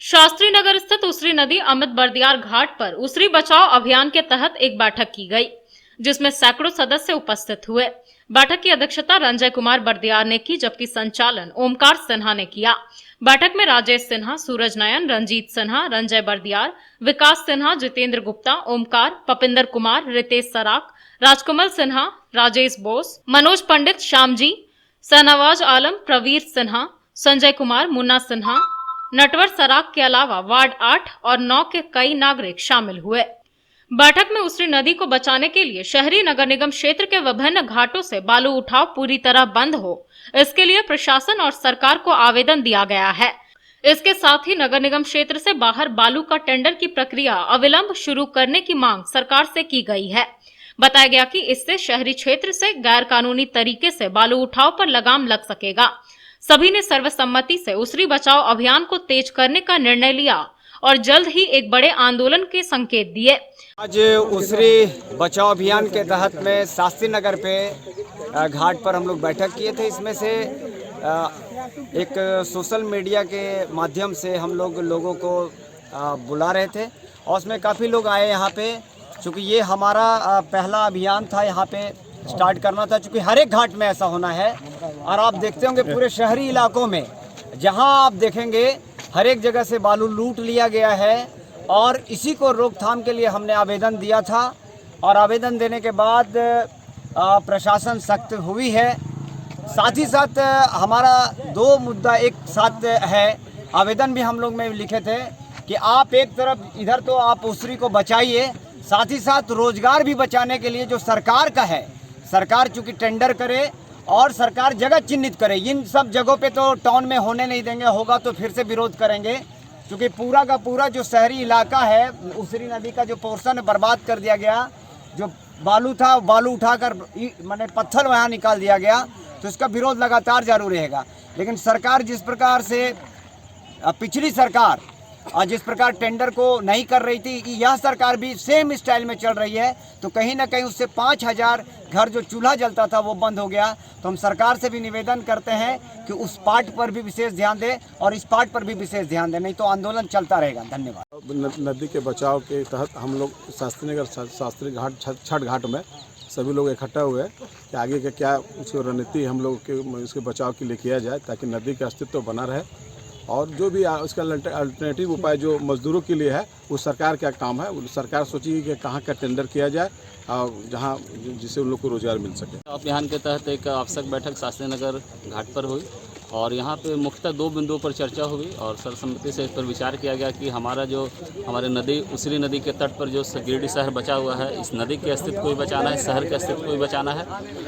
शास्त्री नगर स्थित उसरी नदी अमित बर्दियार घाट पर उसरी बचाओ अभियान के तहत एक बैठक की गई, जिसमें सैकड़ों सदस्य उपस्थित हुए। बैठक की अध्यक्षता रंजय कुमार बर्दियार ने की, जबकि संचालन ओमकार सिन्हा ने किया। बैठक में राजेश सिन्हा, सूरज नयन, रंजीत सिन्हा, रंजय बर्दियार, विकास सिन्हा, जितेंद्र गुप्ता, ओमकार, पपिंदर कुमार, रितेश सराक, राजकमल सिन्हा, राजेश बोस, मनोज पंडित, श्यामजी, शहनवाज आलम, प्रवीर सिन्हा, संजय कुमार, मुन्ना सिन्हा, नटवर सराक के अलावा वार्ड 8 और 9 के कई नागरिक शामिल हुए। बैठक में उसरी नदी को बचाने के लिए शहरी नगर निगम क्षेत्र के विभिन्न घाटों से बालू उठाव पूरी तरह बंद हो, इसके लिए प्रशासन और सरकार को आवेदन दिया गया है। इसके साथ ही नगर निगम क्षेत्र से बाहर बालू का टेंडर की प्रक्रिया अविलंब शुरू करने की मांग सरकार से की गई है। बताया गया कि इससे शहरी क्षेत्र से गैर कानूनी तरीके से बालू उठाव पर लगाम लग सकेगा। सभी ने सर्वसम्मति से उसरी बचाओ अभियान को तेज करने का निर्णय लिया और जल्द ही एक बड़े आंदोलन के संकेत दिए। आज उसरी बचाओ अभियान के तहत में शास्त्री नगर पे घाट पर हम लोग बैठक किए थे। इसमें से एक सोशल मीडिया के माध्यम से हम लोगों को बुला रहे थे और उसमें काफ़ी लोग आए यहाँ पे। चूँकि ये हमारा पहला अभियान था, यहाँ पे स्टार्ट करना था, चूँकि हर एक घाट में ऐसा होना है। और आप देखते होंगे पूरे शहरी इलाकों में जहाँ आप देखेंगे हर एक जगह से बालू लूट लिया गया है और इसी को रोकथाम के लिए हमने आवेदन दिया था और आवेदन देने के बाद प्रशासन सख्त हुई है। साथ ही साथ हमारा 2 मुद्दा एक साथ है। आवेदन भी हम लोग में लिखे थे कि आप एक तरफ इधर तो आप उसरी को बचाइए, साथ ही साथ रोजगार भी बचाने के लिए जो सरकार का है, सरकार चूँकि टेंडर करे और सरकार जगह चिन्हित करे। इन सब जगहों पे तो टाउन में होने नहीं देंगे, होगा तो फिर से विरोध करेंगे, क्योंकि पूरा का पूरा जो शहरी इलाका है उसरी नदी का जो पोर्शन बर्बाद कर दिया गया। जो बालू था बालू उठाकर माने पत्थर वहाँ निकाल दिया गया, तो इसका विरोध लगातार जारी रहेगा। लेकिन सरकार जिस प्रकार से पिछली सरकार जिस प्रकार टेंडर को नहीं कर रही थी, यह सरकार भी सेम स्टाइल में चल रही है, तो कहीं ना कहीं उससे 5000 घर जो चूल्हा जलता था वो बंद हो गया। तो हम सरकार से भी निवेदन करते हैं कि उस पार्ट पर भी विशेष ध्यान दें और इस पार्ट पर भी विशेष ध्यान दें, नहीं तो आंदोलन चलता रहेगा। धन्यवाद। नदी के बचाव के तहत हम लोग शास्त्री नगर शास्त्री घाट छठ घाट में सभी लोग इकट्ठा हुए कि आगे का क्या उसकी रणनीति हम लोग के इसके बचाव के लिए किया जाए, ताकि नदी का अस्तित्व बना रहे और जो भी उसका अल्टरनेटिव उपाय जो मजदूरों के लिए है वो सरकार का काम है। सरकार सोची कि कहाँ का टेंडर किया जाए और जहाँ जिससे उन लोग को रोजगार मिल सके। अभियान के तहत एक आवश्यक बैठक शास्त्री नगर घाट पर हुई और यहाँ पे मुख्यतः 2 बिंदुओं पर चर्चा हुई और सर्वसम्मति से इस पर विचार किया गया कि हमारे नदी उसरी नदी के तट पर जो गिरिडीह शहर बचा हुआ है, इस नदी के अस्तित्व को भी बचाना है, शहर के अस्तित्व को भी बचाना है,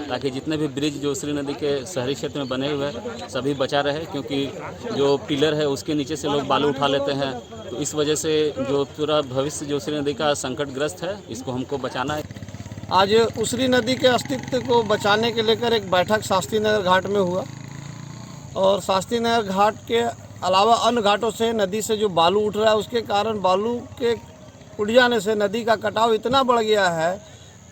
ताकि जितने भी ब्रिज जो उसरी नदी के शहरी क्षेत्र में बने हुए हैं सभी बचा रहे, क्योंकि जो पिलर है उसके नीचे से लोग बालू उठा लेते हैं। तो इस वजह से जो पूरा भविष्य जो उसरी नदी का संकटग्रस्त है, इसको हमको बचाना है। आज उसरी नदी के अस्तित्व को बचाने के लेकर एक बैठक शास्त्री नगर घाट में हुआ और शास्त्री नगर घाट के अलावा अन्य घाटों से नदी से जो बालू उठ रहा है उसके कारण बालू के उठ जाने से नदी का कटाव इतना बढ़ गया है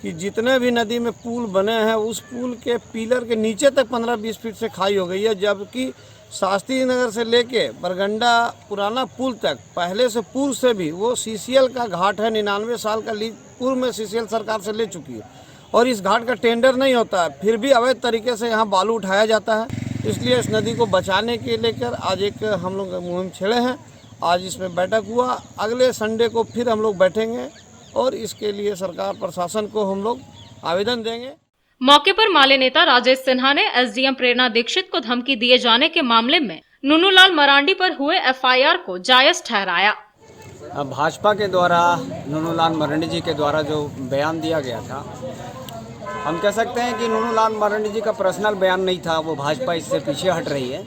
कि जितने भी नदी में पुल बने हैं उस पुल के पिलर के नीचे तक 15-20 फीट से खाई हो गई है। जबकि शास्त्री नगर से लेके बरगंडा पुराना पुल तक पहले से पूर्व से भी वो CCL का घाट है, 99 साल का लीज पूर्व में CCL सरकार से ले चुकी है और इस घाट का टेंडर नहीं होता है, फिर भी अवैध तरीके से यहाँ बालू उठाया जाता है। इसलिए इस नदी को बचाने के लेकर आज एक हम लोग मुहिम छेड़े हैं। आज इसमें बैठक हुआ, अगले संडे को फिर हम लोग बैठेंगे और इसके लिए सरकार प्रशासन को हम लोग आवेदन देंगे। मौके पर माले नेता राजेश सिन्हा ने SDM प्रेरणा दीक्षित को धमकी दिए जाने के मामले में नुनूलाल मरांडी पर हुए FIR को जायज ठहराया। भाजपा के द्वारा नुनूलाल मरांडी जी के द्वारा जो बयान दिया गया था, हम कह सकते हैं कि नुनूलाल मरांडी जी का पर्सनल बयान नहीं था, वो भाजपा इससे पीछे हट रही है।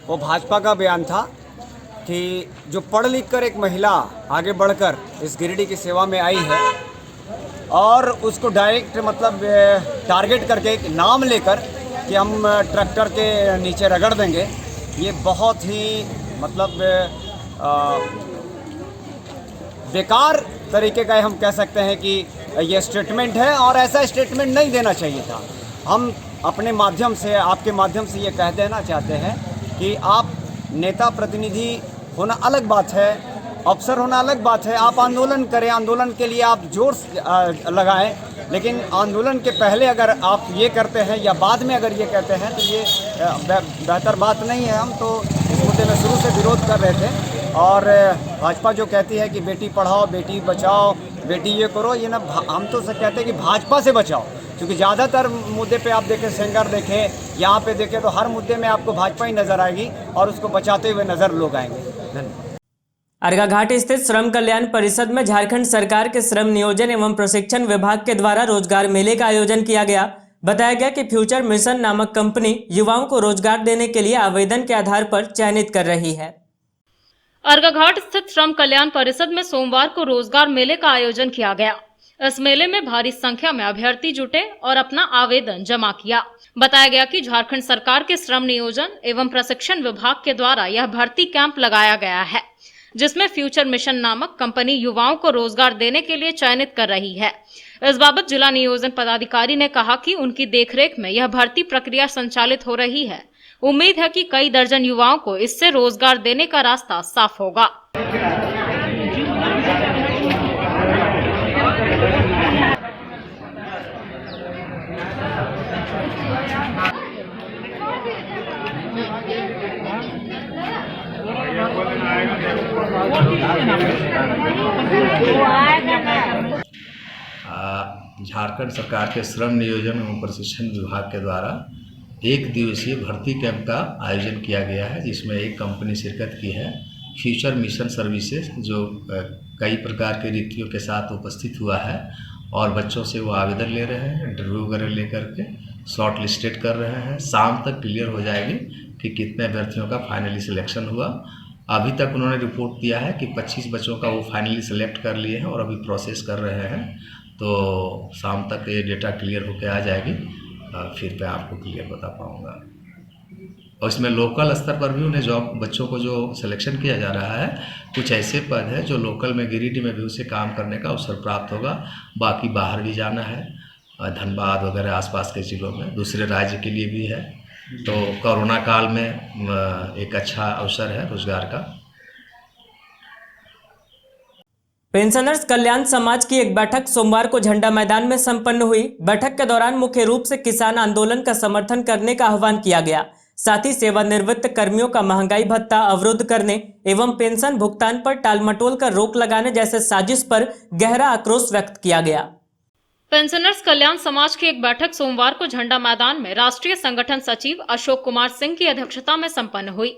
वो भाजपा का बयान था कि जो पढ़ लिख कर एक महिला आगे बढ़कर इस गिरिडीह की सेवा में आई है और उसको डायरेक्ट मतलब टारगेट करके एक नाम लेकर कि हम ट्रैक्टर के नीचे रगड़ देंगे, ये बहुत ही मतलब बेकार तरीके का हम कह सकते हैं कि ये स्टेटमेंट है, और ऐसा स्टेटमेंट नहीं देना चाहिए था। हम अपने माध्यम से, आपके माध्यम से ये कह देना चाहते हैं कि आप नेता प्रतिनिधि होना अलग बात है, अफसर होना अलग बात है। आप आंदोलन करें, आंदोलन के लिए आप जोर लगाएं, लेकिन आंदोलन के पहले अगर आप ये करते हैं या बाद में अगर ये कहते हैं तो ये बेहतर बात नहीं है। हम तो इस मुद्दे में शुरू से विरोध कर रहे थे, और भाजपा जो कहती है कि बेटी पढ़ाओ, बेटी बचाओ, बेटी ये करो, ये ना, हम तो कहते हैं कि भाजपा से बचाओ, क्योंकि ज़्यादातर मुद्दे पे आप देखें, सेंगर देखें, यहाँ पे देखें, तो हर मुद्दे में आपको भाजपा ही नज़र आएगी और उसको बचाते हुए नज़र लोग आएंगे। धन्यवाद। अर्घाघाट स्थित श्रम कल्याण परिषद में झारखंड सरकार के श्रम नियोजन एवं प्रशिक्षण विभाग के द्वारा रोजगार मेले का आयोजन किया गया। बताया गया कि फ्यूचर मिशन नामक कंपनी युवाओं को रोजगार देने के लिए आवेदन के आधार पर चयनित कर रही है। अर्घाघाट स्थित श्रम कल्याण परिषद में सोमवार को रोजगार मेले का आयोजन किया गया। इस मेले में भारी संख्या में अभ्यर्थी जुटे और अपना आवेदन जमा किया। बताया गया कि झारखंड सरकार के श्रम नियोजन एवं प्रशिक्षण विभाग के द्वारा यह भर्ती कैंप लगाया गया है, जिसमें फ्यूचर मिशन नामक कंपनी युवाओं को रोजगार देने के लिए चयनित कर रही है। इस बाबत जिला नियोजन पदाधिकारी ने कहा कि उनकी देखरेख में यह भर्ती प्रक्रिया संचालित हो रही है। उम्मीद है कि कई दर्जन युवाओं को इससे रोजगार देने का रास्ता साफ होगा। झारखंड सरकार के श्रम नियोजन एवं प्रशिक्षण विभाग के द्वारा 1 दिवसीय भर्ती कैंप का आयोजन किया गया है, जिसमें एक कंपनी शिरकत की है, फ्यूचर मिशन सर्विसेज, जो कई प्रकार के रीतियों के साथ उपस्थित हुआ है और बच्चों से वो आवेदन ले रहे हैं, इंटरव्यू वगैरह लेकर के शॉर्ट लिस्टेड कर रहे हैं। शाम तक क्लियर हो जाएगी कि कितने अभ्यर्थियों का फाइनली सिलेक्शन हुआ। अभी तक उन्होंने रिपोर्ट दिया है कि 25 बच्चों का वो फाइनली सेलेक्ट कर लिए हैं और अभी प्रोसेस कर रहे हैं। तो शाम तक ये डेटा क्लियर होकर आ जाएगी, फिर मैं आपको क्लियर बता पाऊँगा। और इसमें लोकल स्तर पर भी उन्हें जॉब, बच्चों को जो सिलेक्शन किया जा रहा है, कुछ ऐसे पद है जो लोकल में गिरिडीह में भी उसे काम करने का अवसर प्राप्त होगा। बाकी बाहर भी जाना है, धनबाद वगैरह आसपास के जिलों में, दूसरे राज्य के लिए भी है। तो कोरोना काल में एक अच्छा अवसर है रोजगार का। पेंशनर्स कल्याण समाज की एक बैठक सोमवार को झंडा मैदान में संपन्न हुई। बैठक के दौरान मुख्य रूप से किसान आंदोलन का समर्थन करने का आह्वान किया गया। साथ ही सेवानिवृत्त कर्मियों का महंगाई भत्ता अवरुद्ध करने एवं पेंशन भुगतान पर टालमटोल कर रोक लगाने जैसे साजिश पर गहरा आक्रोश व्यक्त किया गया। पेंशनर्स कल्याण समाज की एक बैठक सोमवार को झंडा मैदान में राष्ट्रीय संगठन सचिव अशोक कुमार सिंह की अध्यक्षता में संपन्न हुई।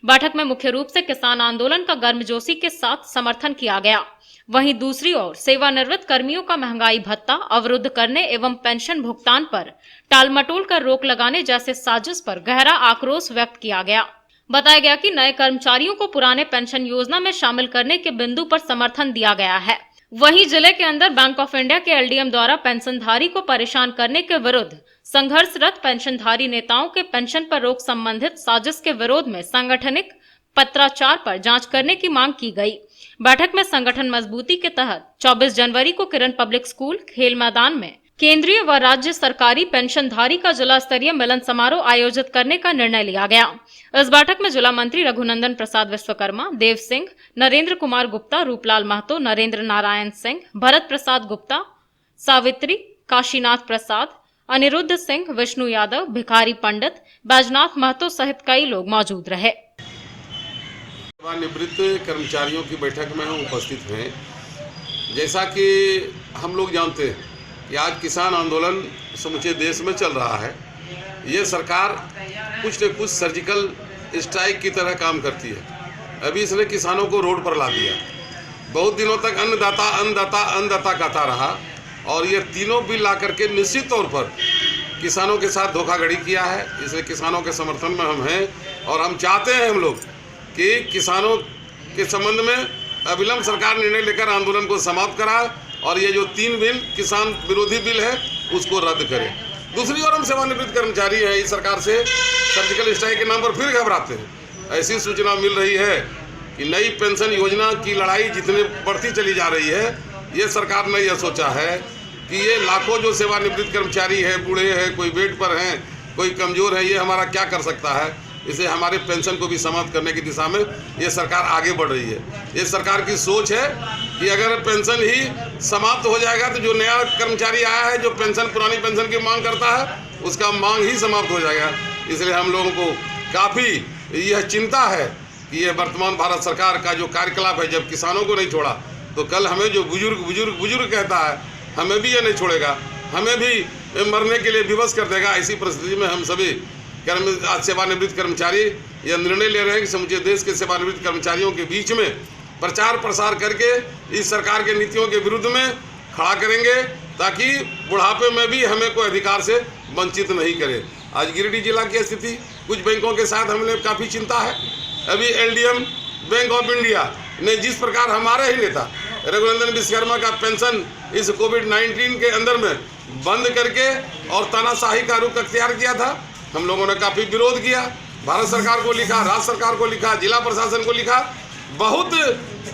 बैठक में मुख्य रूप से किसान आंदोलन का गर्मजोशी के साथ समर्थन किया गया। वहीं दूसरी ओर सेवानिवृत्त कर्मियों का महंगाई भत्ता अवरुद्ध करने एवं पेंशन भुगतान पर टालमटोल कर रोक लगाने जैसे साजिश पर गहरा आक्रोश व्यक्त किया गया। बताया गया कि नए कर्मचारियों को पुराने पेंशन योजना में शामिल करने के बिंदु पर समर्थन दिया गया है। वहीं जिले के अंदर बैंक ऑफ इंडिया के एलडीएम द्वारा पेंशनधारी को परेशान करने के विरुद्ध संघर्षरत पेंशनधारी नेताओं के पेंशन पर रोक संबंधित साजिश के विरोध में सांगठनिक पत्राचार पर जांच करने की मांग की गई। बैठक में संगठन मजबूती के तहत 24 जनवरी को किरण पब्लिक स्कूल खेल मैदान में केंद्रीय व राज्य सरकारी पेंशनधारी का जिला स्तरीय मिलन समारोह आयोजित करने का निर्णय लिया गया। इस बैठक में जिला मंत्री रघुनंदन प्रसाद विश्वकर्मा, देव सिंह, नरेंद्र कुमार गुप्ता, रूपलाल महतो, नरेंद्र नारायण सिंह, भरत प्रसाद गुप्ता, सावित्री, काशीनाथ प्रसाद, अनिरुद्ध सिंह, विष्णु यादव, भिखारी पंडित, बैजनाथ महतो सहित कई लोग मौजूद रहे। सेवानिवृत्त कर्मचारियों की बैठक में हम उपस्थित हैं। जैसा कि हम लोग जानते हैं कि आज किसान आंदोलन समूचे देश में चल रहा है। ये सरकार कुछ न कुछ सर्जिकल स्ट्राइक की तरह काम करती है। अभी इसने किसानों को रोड पर ला दिया। बहुत दिनों तक अन्नदाता अन्नदाता अन्नदाता कहता रहा और ये तीनों बिल ला करके निश्चित तौर पर किसानों के साथ धोखाधड़ी किया है। इसलिए किसानों के समर्थन में हम हैं और हम चाहते हैं हम लोग कि किसानों के संबंध में अविलंब सरकार निर्णय लेकर आंदोलन को समाप्त कराए और ये जो 3 बिल किसान विरोधी बिल है उसको रद्द करे। दूसरी ओर हम सेवानिवृत्त कर्मचारी हैं, इस सरकार से सर्जिकल स्ट्राइक के नाम पर फिर घबराते हैं। ऐसी सूचना मिल रही है कि नई पेंशन योजना की लड़ाई जितनी बढ़ती चली जा रही है, ये सरकार ने यह सोचा है कि ये लाखों जो सेवानिवृत्त कर्मचारी है, बूढ़े हैं, कोई बेड पर हैं, कोई कमज़ोर है, ये हमारा क्या कर सकता है। इसे हमारे पेंशन को भी समाप्त करने की दिशा में ये सरकार आगे बढ़ रही है। ये सरकार की सोच है कि अगर पेंशन ही समाप्त हो जाएगा तो जो नया कर्मचारी आया है, जो पेंशन पुरानी पेंशन की मांग करता है, उसका मांग ही समाप्त हो जाएगा। इसलिए हम लोगों को काफ़ी यह चिंता है कि ये वर्तमान भारत सरकार का जो कार्यकलाप है, जब किसानों को नहीं छोड़ा तो कल हमें जो बुजुर्ग कहता है, हमें भी ये नहीं छोड़ेगा, हमें भी मरने के लिए विवश कर देगा। ऐसी परिस्थिति में हम सभी आज सेवानिवृत्त कर्मचारी यह निर्णय ले रहे हैं कि समूचे देश के सेवानिवृत्त कर्मचारियों के बीच में प्रचार प्रसार करके इस सरकार के नीतियों के विरुद्ध में खड़ा करेंगे, ताकि बुढ़ापे में भी हमें कोई अधिकार से वंचित नहीं करे। आज गिरिडीह जिला की स्थिति कुछ बैंकों के साथ हमें काफ़ी चिंता है। अभी LDM बैंक ऑफ इंडिया ने जिस प्रकार हमारे ही नेता रघुनंदन विश्वकर्मा का पेंशन इस कोविड-19 के अंदर में बंद करके और तानाशाही का रुख अख्तियार किया था, हम लोगों ने काफ़ी विरोध किया। भारत सरकार को लिखा, राज्य सरकार को लिखा, जिला प्रशासन को लिखा, बहुत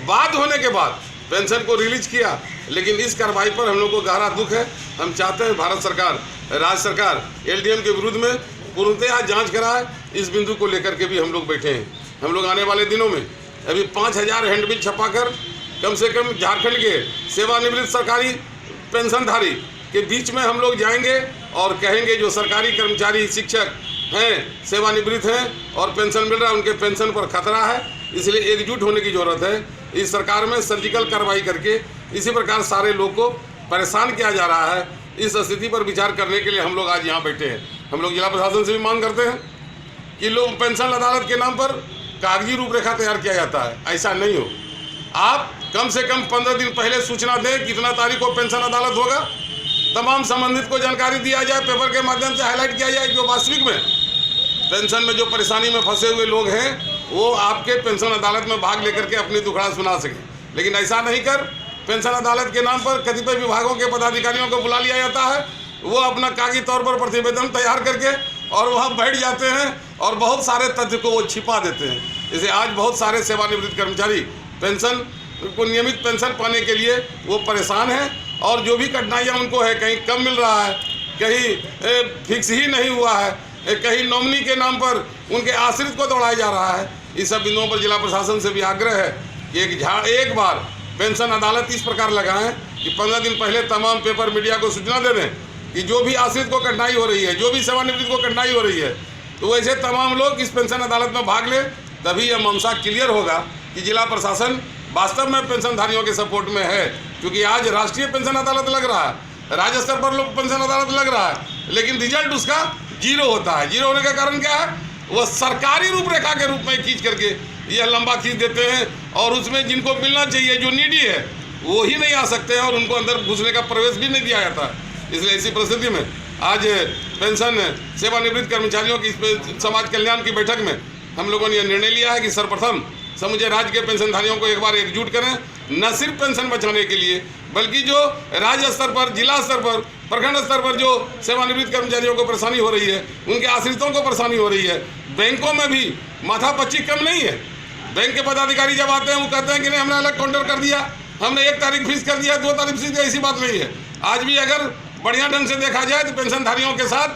बात होने के बाद पेंशन को रिलीज किया। लेकिन इस कार्रवाई पर हम लोग को गहरा दुख है। हम चाहते हैं भारत सरकार, राज्य सरकार LDM के विरुद्ध में पूर्णतः जांच कराए। इस बिंदु को लेकर के भी हम लोग बैठे हैं। हम लोग आने वाले दिनों में अभी 5000 हैंडबिल छपाकर कम से कम झारखंड के सेवानिवृत्त सरकारी पेंशनधारी के बीच में हम लोग जाएंगे और कहेंगे जो सरकारी कर्मचारी शिक्षक हैं, सेवानिवृत्त हैं और पेंशन मिल रहा है, उनके पेंशन पर खतरा है। इसलिए एकजुट होने की ज़रूरत है। इस सरकार में सर्जिकल कार्रवाई करके इसी प्रकार सारे लोग को परेशान किया जा रहा है। इस स्थिति पर विचार करने के लिए हम लोग आज यहाँ बैठे हैं। हम लोग जिला प्रशासन से भी मांग करते हैं कि लोग पेंशन अदालत के नाम पर कागजी रूपरेखा तैयार किया जाता है, ऐसा नहीं हो। आप कम से कम 15 दिन पहले सूचना दें कितना तारीख को पेंशन अदालत होगा, तमाम संबंधित को जानकारी दिया जाए, पेपर के माध्यम से हाईलाइट किया जाए। जो वास्तविक में पेंशन में जो परेशानी में फंसे हुए लोग हैं, वो आपके पेंशन अदालत में भाग लेकर के अपनी दुखड़ा सुना सकें। लेकिन ऐसा नहीं कर पेंशन अदालत के नाम पर कतिपय विभागों के पदाधिकारियों को बुला लिया जाता है, वो अपना कागजी तौर पर प्रतिवेदन तैयार करके और वहाँ बैठ जाते हैं और बहुत सारे तथ्य को वो छिपा देते हैं। इसे आज बहुत सारे सेवानिवृत्त कर्मचारी पेंशन को नियमित पेंशन पाने के लिए वो परेशान हैं और जो भी कठिनाइयाँ उनको है, कहीं कम मिल रहा है, कहीं फिक्स ही नहीं हुआ है, कहीं नॉमिनी के नाम पर उनके आश्रित को दौड़ाया जा रहा है। इस सब बिंदुओं पर जिला प्रशासन से भी आग्रह है कि एक बार पेंशन अदालत इस प्रकार लगाएं कि 15 दिन पहले तमाम पेपर मीडिया को सूचना दे दें कि जो भी आश्रित को कठिनाई हो रही है, जो भी सेवानिवृत्त को कठिनाई हो रही है, तो वैसे तमाम लोग इस पेंशन अदालत में भाग लें। तभी यह मामला क्लियर होगा कि जिला प्रशासन वास्तव में पेंशनधारियों के सपोर्ट में है। क्योंकि आज राष्ट्रीय पेंशन अदालत लग रहा है, राज्य स्तर पर लोग पेंशन अदालत लग रहा है, लेकिन रिजल्ट उसका जीरो होता है। जीरो होने का कारण क्या है? वह सरकारी रूपरेखा के रूप में खींच करके यह लंबा खींच देते हैं और उसमें जिनको मिलना चाहिए, जो नीडी है, वो ही नहीं आ सकते हैं और उनको अंदर घुसने का प्रवेश भी नहीं दिया जाता है। इसलिए ऐसी परिस्थिति में आज पेंशन सेवानिवृत्त कर्मचारियों की समाज कल्याण की बैठक में हम लोगों ने यह निर्णय लिया है कि सर्वप्रथम समूचे राज्य के पेंशनधारियों को एक बार एकजुट करें, न सिर्फ पेंशन बचाने के लिए बल्कि जो राज्य स्तर पर, जिला स्तर पर, प्रखंड स्तर पर जो सेवानिवृत्त कर्मचारियों को परेशानी हो रही है, उनके आश्रितों को परेशानी हो रही है। बैंकों में भी माथापच्ची कम नहीं है। बैंक के पदाधिकारी जब आते हैं वो कहते हैं कि नहीं, हमने अलग काउंटर कर दिया, हमने 1 तारीख फीस कर दिया, 2 तारीख फीस, ऐसी बात नहीं है। आज भी अगर बढ़िया ढंग से देखा जाए तो पेंशनधारियों के साथ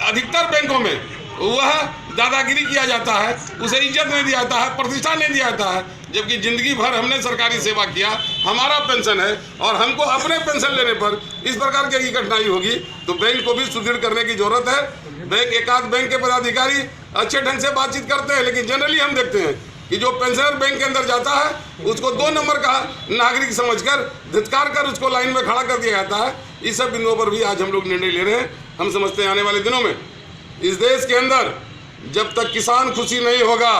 अधिकतर बैंकों में वह दादागिरी किया जाता है, उसे इज्जत नहीं दिया जाता है, प्रतिष्ठा नहीं दिया जाता है। जबकि जिंदगी भर हमने सरकारी सेवा किया, हमारा पेंशन है और हमको अपने पेंशन लेने पर इस प्रकार की कठिनाई होगी तो बैंक को भी सुदृढ़ करने की जरूरत है। बैंक एकाध बैंक के पदाधिकारी अच्छे ढंग से बातचीत करते हैं, लेकिन जनरली हम देखते हैं कि जो पेंशनर बैंक के अंदर जाता है उसको 2 नंबर का नागरिक समझकर धिक्कार कर उसको लाइन में खड़ा कर दिया जाता है। इस सब बिंदुओं पर भी आज हम लोग निर्णय ले रहे हैं। हम समझते हैं आने वाले दिनों में इस देश के अंदर जब तक किसान खुशी नहीं होगा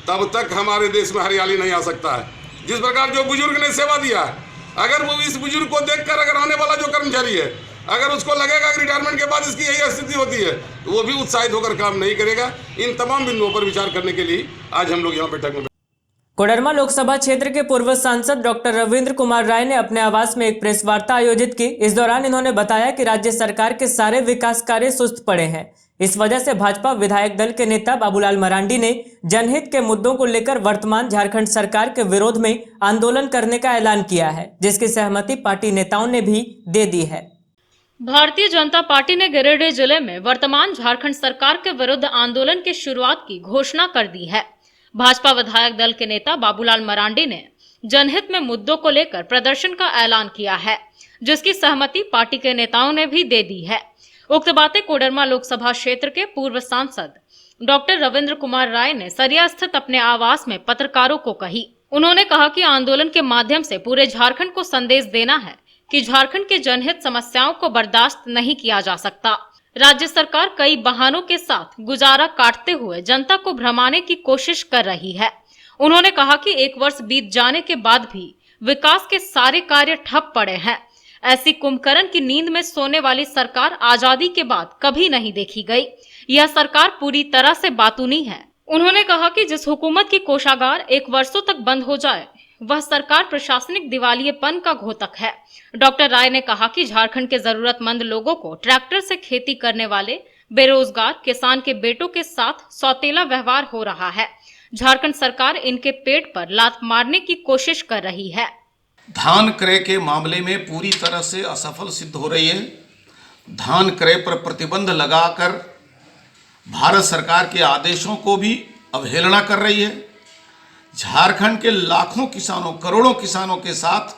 तब तक हमारे देश में हरियाली नहीं आ सकता है। जिस प्रकार जो बुजुर्ग ने सेवा दिया है, अगर वो इस बुजुर्ग को देखकर अगर आने वाला जो कर्मचारी है, अगर उसको लगेगा कि रिटायरमेंट के बाद इसकी यही स्थिति होती है, तो वो भी उत्साहित होकर काम नहीं करेगा। इन तमाम बिंदुओं पर विचार करने के लिए आज हम लोग यहाँ बैठक में कोडरमा लोकसभा क्षेत्र के पूर्व सांसद डॉक्टर रविंद्र कुमार राय ने अपने आवास में एक प्रेस वार्ता आयोजित की। इस दौरान इन्होंने बताया कि राज्य सरकार के सारे विकास कार्य सुस्त पड़े हैं। इस वजह से भाजपा विधायक दल के नेता बाबूलाल मरांडी ने जनहित के मुद्दों को लेकर वर्तमान झारखंड सरकार के विरोध में आंदोलन करने का ऐलान किया है, जिसकी सहमति पार्टी नेताओं ने भी दे दी है। भारतीय जनता पार्टी ने गिरिडीह जिले में वर्तमान झारखंड सरकार के विरुद्ध आंदोलन की शुरुआत की घोषणा कर दी है। भाजपा विधायक दल के नेता बाबूलाल मरांडी ने जनहित में मुद्दों को लेकर प्रदर्शन का ऐलान किया है, जिसकी सहमति पार्टी के नेताओं ने भी दे दी है। उक्त बातें कोडरमा लोकसभा क्षेत्र के पूर्व सांसद डॉक्टर रविंद्र कुमार राय ने सरिया स्थित अपने आवास में पत्रकारों को कही। उन्होंने कहा कि आंदोलन के माध्यम से पूरे झारखंड को संदेश देना है कि झारखंड के जनहित समस्याओं को बर्दाश्त नहीं किया जा सकता। राज्य सरकार कई बहानों के साथ गुजारा काटते हुए जनता को भ्रमाने की कोशिश कर रही है। उन्होंने कहा कि 1 वर्ष बीत जाने के बाद भी विकास के सारे कार्य ठप पड़े हैं। ऐसी कुंभकर्ण की नींद में सोने वाली सरकार आजादी के बाद कभी नहीं देखी गई। यह सरकार पूरी तरह से बातूनी है। उन्होंने कहा कि जिस हुकूमत की कोषागार 1 वर्षों तक बंद हो जाए, वह सरकार प्रशासनिक दिवालियेपन का घोतक है। डॉक्टर राय ने कहा कि झारखंड के जरूरतमंद लोगों को ट्रैक्टर से खेती करने वाले बेरोजगार किसान के बेटों के साथ सौतेला व्यवहार हो रहा है। झारखंड सरकार इनके पेट पर लात मारने की कोशिश कर रही है। धान क्रय के मामले में पूरी तरह से असफल सिद्ध हो रही है। धान क्रय पर प्रतिबंध लगाकर भारत सरकार के आदेशों को भी अवहेलना कर रही है। झारखंड के लाखों किसानों, करोड़ों किसानों के साथ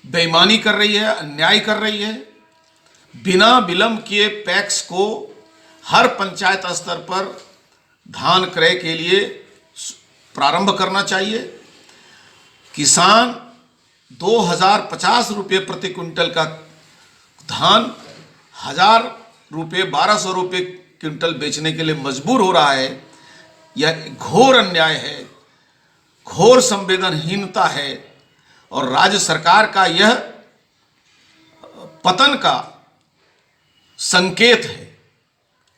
बेईमानी कर रही है, अन्याय कर रही है। बिना विलंब किए पैक्स को हर पंचायत स्तर पर धान क्रय के लिए प्रारंभ करना चाहिए। किसान 2050 रुपये प्रति क्विंटल का धान 1000 रुपये 1200 रुपये क्विंटल बेचने के लिए मजबूर हो रहा है। यह घोर अन्याय है, घोर संवेदनहीनता है और राज्य सरकार का यह पतन का संकेत है।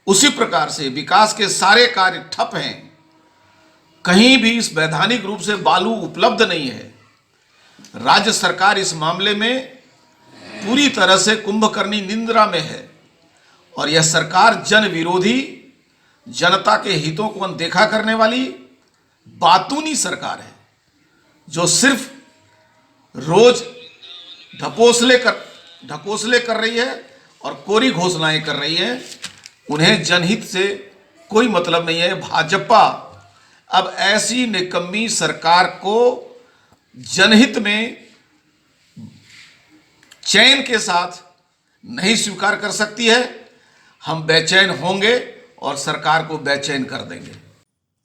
उसी प्रकार से विकास के सारे कार्य ठप हैं। कहीं भी इस वैधानिक रूप से बालू उपलब्ध नहीं है। राज्य सरकार इस मामले में पूरी तरह से कुंभकर्णी निंद्रा में है और यह सरकार जन विरोधी, जनता के हितों को अनदेखा करने वाली बातूनी सरकार है, जो सिर्फ रोज ढकोसले कर रही है और कोरी घोषणाएं कर रही है। उन्हें जनहित से कोई मतलब नहीं है। भाजपा अब ऐसी निकम्मी सरकार को जनहित में चैन के साथ नहीं स्वीकार कर सकती है। हम बेचैन होंगे और सरकार को बेचैन कर देंगे।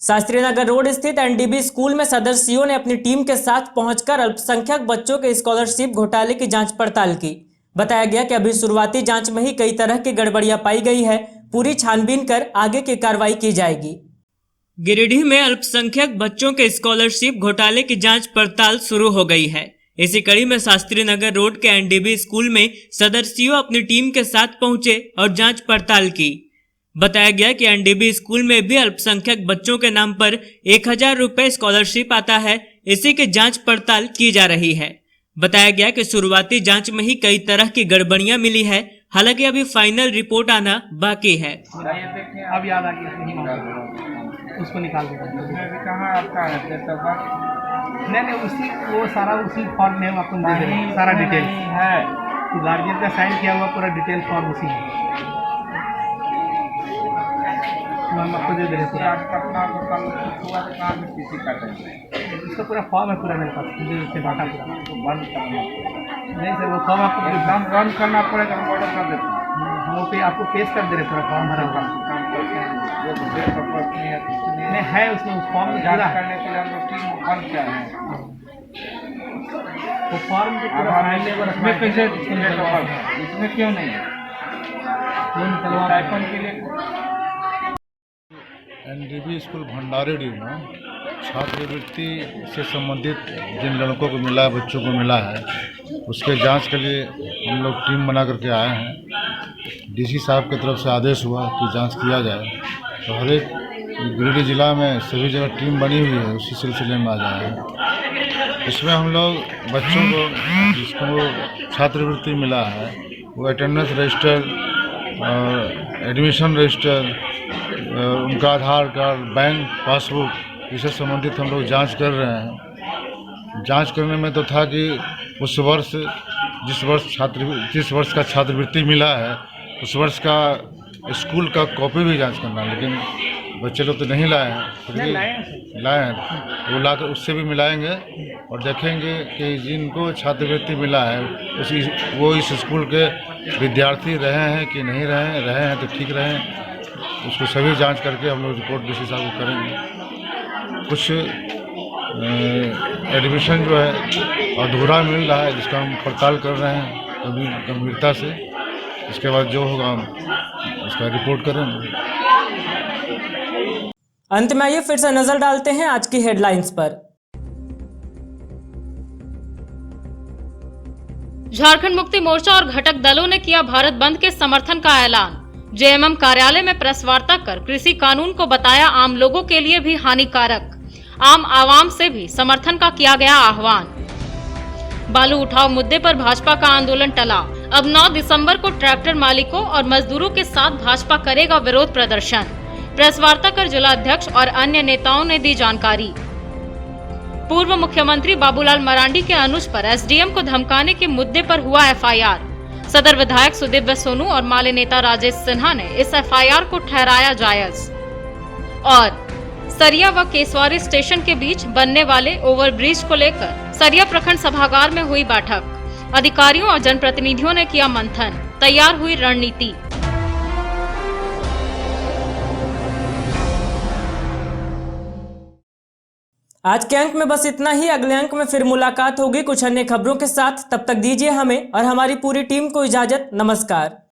शास्त्री नगर रोड स्थित एनडीबी स्कूल में सदर सीओ ने अपनी टीम के साथ पहुंचकर अल्पसंख्यक बच्चों के स्कॉलरशिप घोटाले की जांच पड़ताल की। बताया गया कि अभी शुरुआती जांच में ही कई तरह की गड़बड़ियां पाई गई है। पूरी छानबीन कर आगे की कार्रवाई की जाएगी। गिरिडीह में अल्पसंख्यक बच्चों के स्कॉलरशिप घोटाले की जांच पड़ताल शुरू हो गई है। इसी कड़ी में शास्त्री नगर रोड के एनडीबी स्कूल में सदर सीओ अपनी टीम के साथ पहुंचे और जांच पड़ताल की। बताया गया कि एनडीबी स्कूल में भी अल्पसंख्यक बच्चों के नाम पर 1000 रुपए स्कॉलरशिप आता है। इसी की जांच पड़ताल की जा रही है। बताया गया कि शुरुआती जांच में ही कई तरह की गड़बड़ियां मिली है। हालांकि अभी फाइनल रिपोर्ट आना बाकी है। अब याद आ गया, उसको निकाल दो। कहाँ आपका नहीं, उसी वो सारा उसी फॉर्म में आपको दे देंगे, सारा डिटेल है। गार्जियन का साइन किया हुआ पूरा डिटेल फॉर्म उसी है, हम आपको दे दे रहे पूरा। इसका पूरा फॉर्म है पूरा मेरे पास, मुझे डाटा पूरा बंद करना नहीं सर, वो फॉर्म आपको एग्जाम रन करना पड़ेगा, हम ऑर्डर कर देते हैं। हम वो पे आपको पेश कर दे रहे पूरा फॉर्म भरा हुआ नहीं है उसमें, उस फॉर्म में पूरा करने के लिए हम लोग टीम बंद किया है। वो फॉर्म जो पूरा इसमें कैसे इसमें क्यों नहीं है टाइपन के लिए। एनडीबी स्कूल भंडारी में छात्रवृत्ति से संबंधित जिन लड़कों को मिला है, बच्चों को मिला है, उसके जांच के लिए हम लोग टीम बना करके आए हैं। डीसी साहब की तरफ से आदेश हुआ कि जांच किया जाए। तो हर एक गिरिडीह जिला में सभी जगह टीम बनी हुई है, उसी सिलसिले में आज आए हैं। इसमें हम लोग बच्चों को जिसको छात्रवृत्ति मिला है वो अटेंडेंस रजिस्टर, एडमिशन रजिस्टर, उनका आधार कार्ड, बैंक पासबुक, इससे संबंधित हम लोग जांच कर रहे हैं। जांच करने में तो था कि उस वर्ष जिस वर्ष का छात्रवृत्ति मिला है उस वर्ष का स्कूल का कॉपी भी जांच करना, लेकिन बच्चे लोग तो नहीं लाए हैं, फिर भी लाए हैं। वो लाकर उससे भी मिलाएंगे और देखेंगे कि जिनको छात्रवृत्ति मिला है वो इस स्कूल के विद्यार्थी रहे हैं कि नहीं रहे हैं तो ठीक रहे हैं। उसको सभी जांच करके हम लोग रिपोर्ट जिस हिसाब से करेंगे। कुछ एडमिशन जो है अधूरा मिल रहा है, जिसका हम पड़ताल कर रहे हैं अभी गंभीरता से। इसके बाद जो होगा हम उसका रिपोर्ट करेंगे। अंत में आइए फिर से नजर डालते हैं आज की हेडलाइंस पर। झारखंड मुक्ति मोर्चा और घटक दलों ने किया भारत बंद के समर्थन का ऐलान। जेएमएम कार्यालय में प्रेस वार्ता कर कृषि कानून को बताया आम लोगों के लिए भी हानिकारक। आम आवाम से भी समर्थन का किया गया आह्वान। बालू उठाव मुद्दे पर भाजपा का आंदोलन टला। अब 9 दिसंबर को ट्रैक्टर मालिकों और मजदूरों के साथ भाजपा करेगा विरोध प्रदर्शन। प्रेस वार्ता कर जिला अध्यक्ष और अन्य नेताओं ने दी जानकारी। पूर्व मुख्यमंत्री बाबूलाल मरांडी के अनुज पर एसडीएम को धमकाने के मुद्दे पर हुआ एफआईआर। सदर विधायक सुदिव्य सोनू और माले नेता राजेश सिन्हा ने इस एफआईआर को ठहराया जायज। और सरिया व केसवारी स्टेशन के बीच बनने वाले ओवरब्रिज को लेकर सरिया प्रखंड सभागार में हुई बैठक। अधिकारियों और जनप्रतिनिधियों ने किया मंथन, तैयार हुई रणनीति। आज के अंक में बस इतना ही। अगले अंक में फिर मुलाकात होगी कुछ अन्य खबरों के साथ। तब तक दीजिए हमें और हमारी पूरी टीम को इजाजत। नमस्कार।